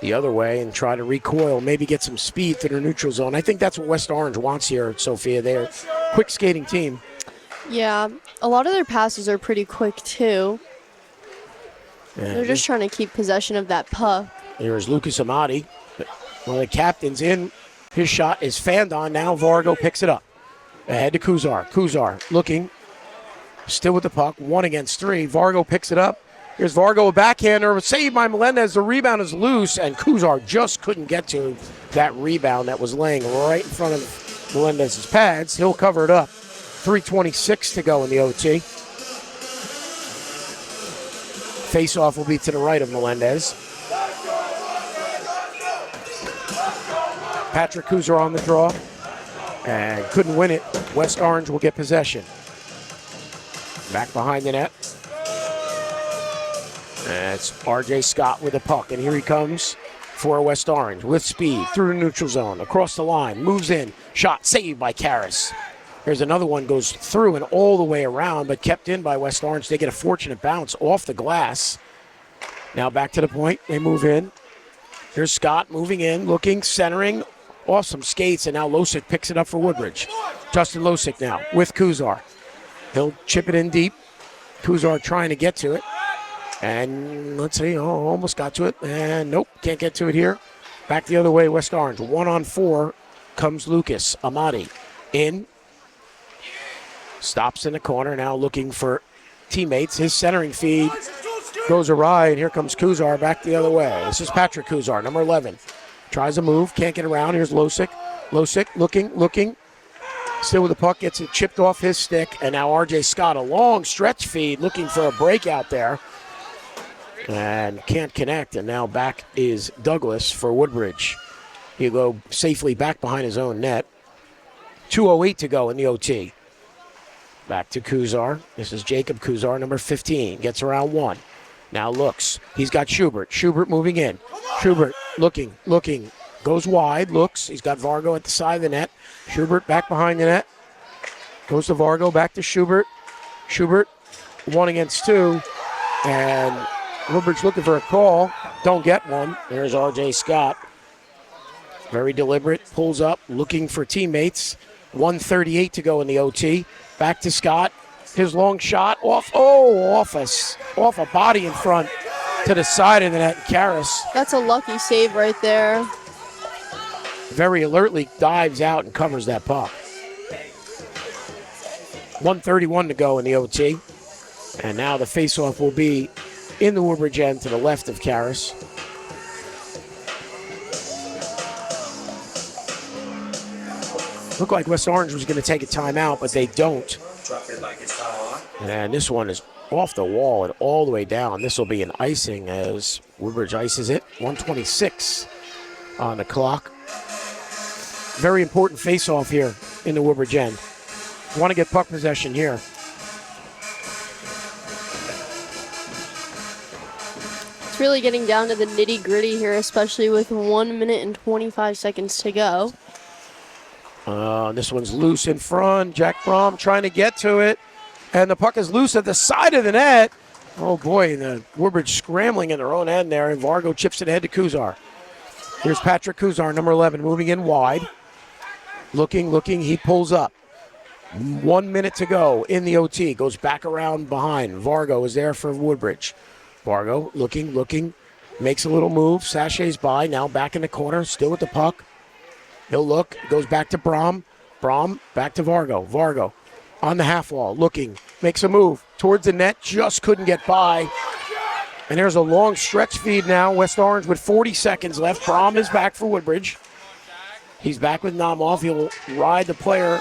the other way and try to recoil, maybe get some speed to their neutral zone. I think that's what West Orange wants here, Sophia. They're a quick skating team. Yeah, a lot of their passes are pretty quick, too. And they're just trying to keep possession of that puck. Here's Lucas Amati. One of the captains in. His shot is fanned on. Now Vargo picks it up. Ahead to Kuzar. Kuzar looking. Still with the puck. 1 against 3. Vargo picks it up. Here's Vargo, a backhander. Saved by Melendez. The rebound is loose, and Kuzar just couldn't get to that rebound that was laying right in front of Melendez's pads. He'll cover it up. 3:26 to go in the OT. Face-off will be to the right of Melendez. Patrick Kuzar on the draw and couldn't win it. West Orange will get possession. Back behind the net. And it's R.J. Scott with the puck, and here he comes for West Orange with speed through the neutral zone, across the line, moves in, shot saved by Karras. Here's another one, goes through and all the way around, but kept in by West Orange. They get a fortunate bounce off the glass. Now back to the point, they move in. Here's Scott moving in, looking, centering, off some skates, and now Losick picks it up for Woodbridge. Justin Losick now with Kuzar. He'll chip it in deep. Kuzar trying to get to it. And let's see, almost got to it. And nope, can't get to it here. Back the other way, West Orange. 1-on-4 comes Lucas Amati. In. Stops in the corner, now looking for teammates. His centering feed goes awry, and here comes Kuzar back the other way. This is Patrick Kuzar, number 11. Tries a move, can't get around. Here's Losick. Losick looking. Still with the puck, gets it chipped off his stick, and now R.J. Scott, a long stretch feed, looking for a breakout there. And can't connect, and now back is Douglas for Woodbridge. He'll go safely back behind his own net. 2:08 to go in the OT. Back to Kuzar. This is Jacob Kuzar, number 15. Gets around 1. Now looks. He's got Schubert. Schubert moving in. Schubert looking. Goes wide, looks. He's got Vargo at the side of the net. Schubert back behind the net. Goes to Vargo, back to Schubert. Schubert, 1 against 2. And Woodbridge looking for a call. Don't get one. There's R.J. Scott. Very deliberate. Pulls up, looking for teammates. 1:38 to go in the OT. Back to Scott. His long shot off a body in front to the side of the net. Karras That's a lucky save right there. very alertly dives out and covers that puck. 1:31 to go in the OT. And now the faceoff will be in the Woodbridge end to the left of Karras. Looked like West Orange was going to take a timeout, but they don't. And this one is off the wall and all the way down. This will be an icing as Woodbridge ices it. 1:26 on the clock. Very important face-off here in the Woodbridge end. Want to get puck possession here. It's really getting down to the nitty-gritty here, especially with 1 minute and 25 seconds to go. This one's loose in front. Jack Brom trying to get to it. And the puck is loose at the side of the net. Oh, boy, the Woodbridge scrambling in their own end there. And Vargo chips it ahead to Kuzar. Here's Patrick Kuzar, number 11, moving in wide. Looking. He pulls up. 1 minute to go in the OT. Goes back around behind. Vargo is there for Woodbridge. Vargo looking. Makes a little move. Sachets by. Now back in the corner. Still with the puck. He'll look, goes back to Brom. Brom, back to Vargo. Vargo on the half wall, looking, makes a move towards the net, just couldn't get by. And there's a long stretch feed now. West Orange with 40 seconds left. Brom is back for Woodbridge. He's back with Namoff. He'll ride the player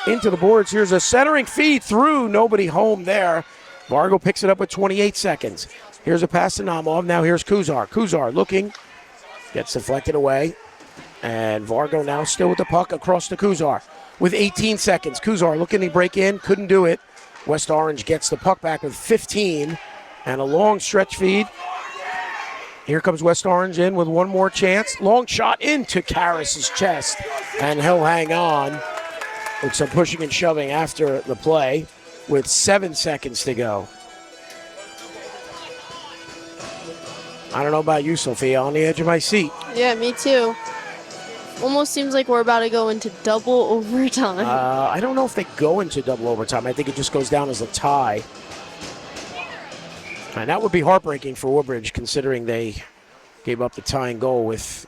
into the boards. Here's a centering feed through. Nobody home there. Vargo picks it up with 28 seconds. Here's a pass to Namoff. Now here's Kuzar. Kuzar looking, gets deflected away. And Vargo now still with the puck across to Kuzar with 18 seconds. Kuzar looking to break in, couldn't do it. West Orange gets the puck back with 15 and a long stretch feed. Here comes West Orange in with one more chance. Long shot into Karras' chest, and he'll hang on with some pushing and shoving after the play with 7 seconds to go. I don't know about you, Sophia, on the edge of my seat. Yeah, me too. Almost seems like we're about to go into double overtime. I don't know if they go into double overtime. I think it just goes down as a tie. And that would be heartbreaking for Woodbridge, considering they gave up the tying goal with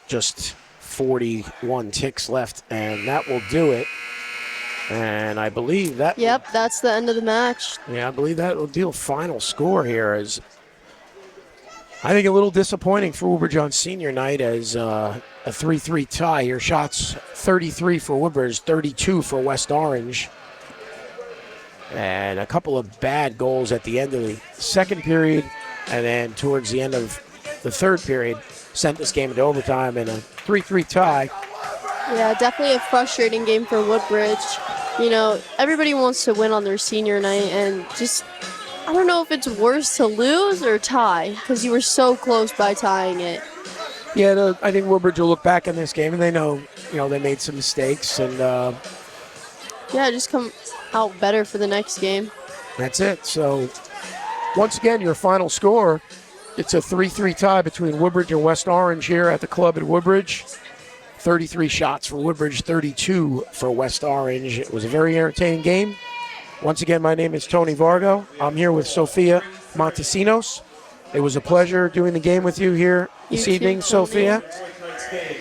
just 41 ticks left. And that will do it And I believe that. Yep, that's the end of the match. Yeah, I believe that will deal final score here. As I think a little disappointing for Woodbridge on senior night as a 3-3 tie here. Shots 33 for Woodbridge, 32 for West Orange. And a couple of bad goals at the end of the second period, and then towards the end of the third period sent this game into overtime and a 3-3 tie. Yeah, definitely a frustrating game for Woodbridge. You know, everybody wants to win on their senior night, and just, I don't know if it's worse to lose or tie, because you were so close by tying it. Yeah, I think Woodbridge will look back on this game and they know, they made some mistakes, and Yeah, just come out better for the next game. that's it. So once again, your final score, it's a 3-3 tie between Woodbridge and West Orange here at the club at Woodbridge. 33 shots for Woodbridge, 32 for West Orange. It was a very entertaining game. Once again, my name is Tony Vargo. I'm here with Sophia Montesinos. It was a pleasure doing the game with you here this evening, Tony. Sophia.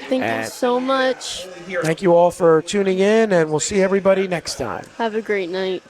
Thank you so much. Thank you all for tuning in, and we'll see everybody next time. Have a great night.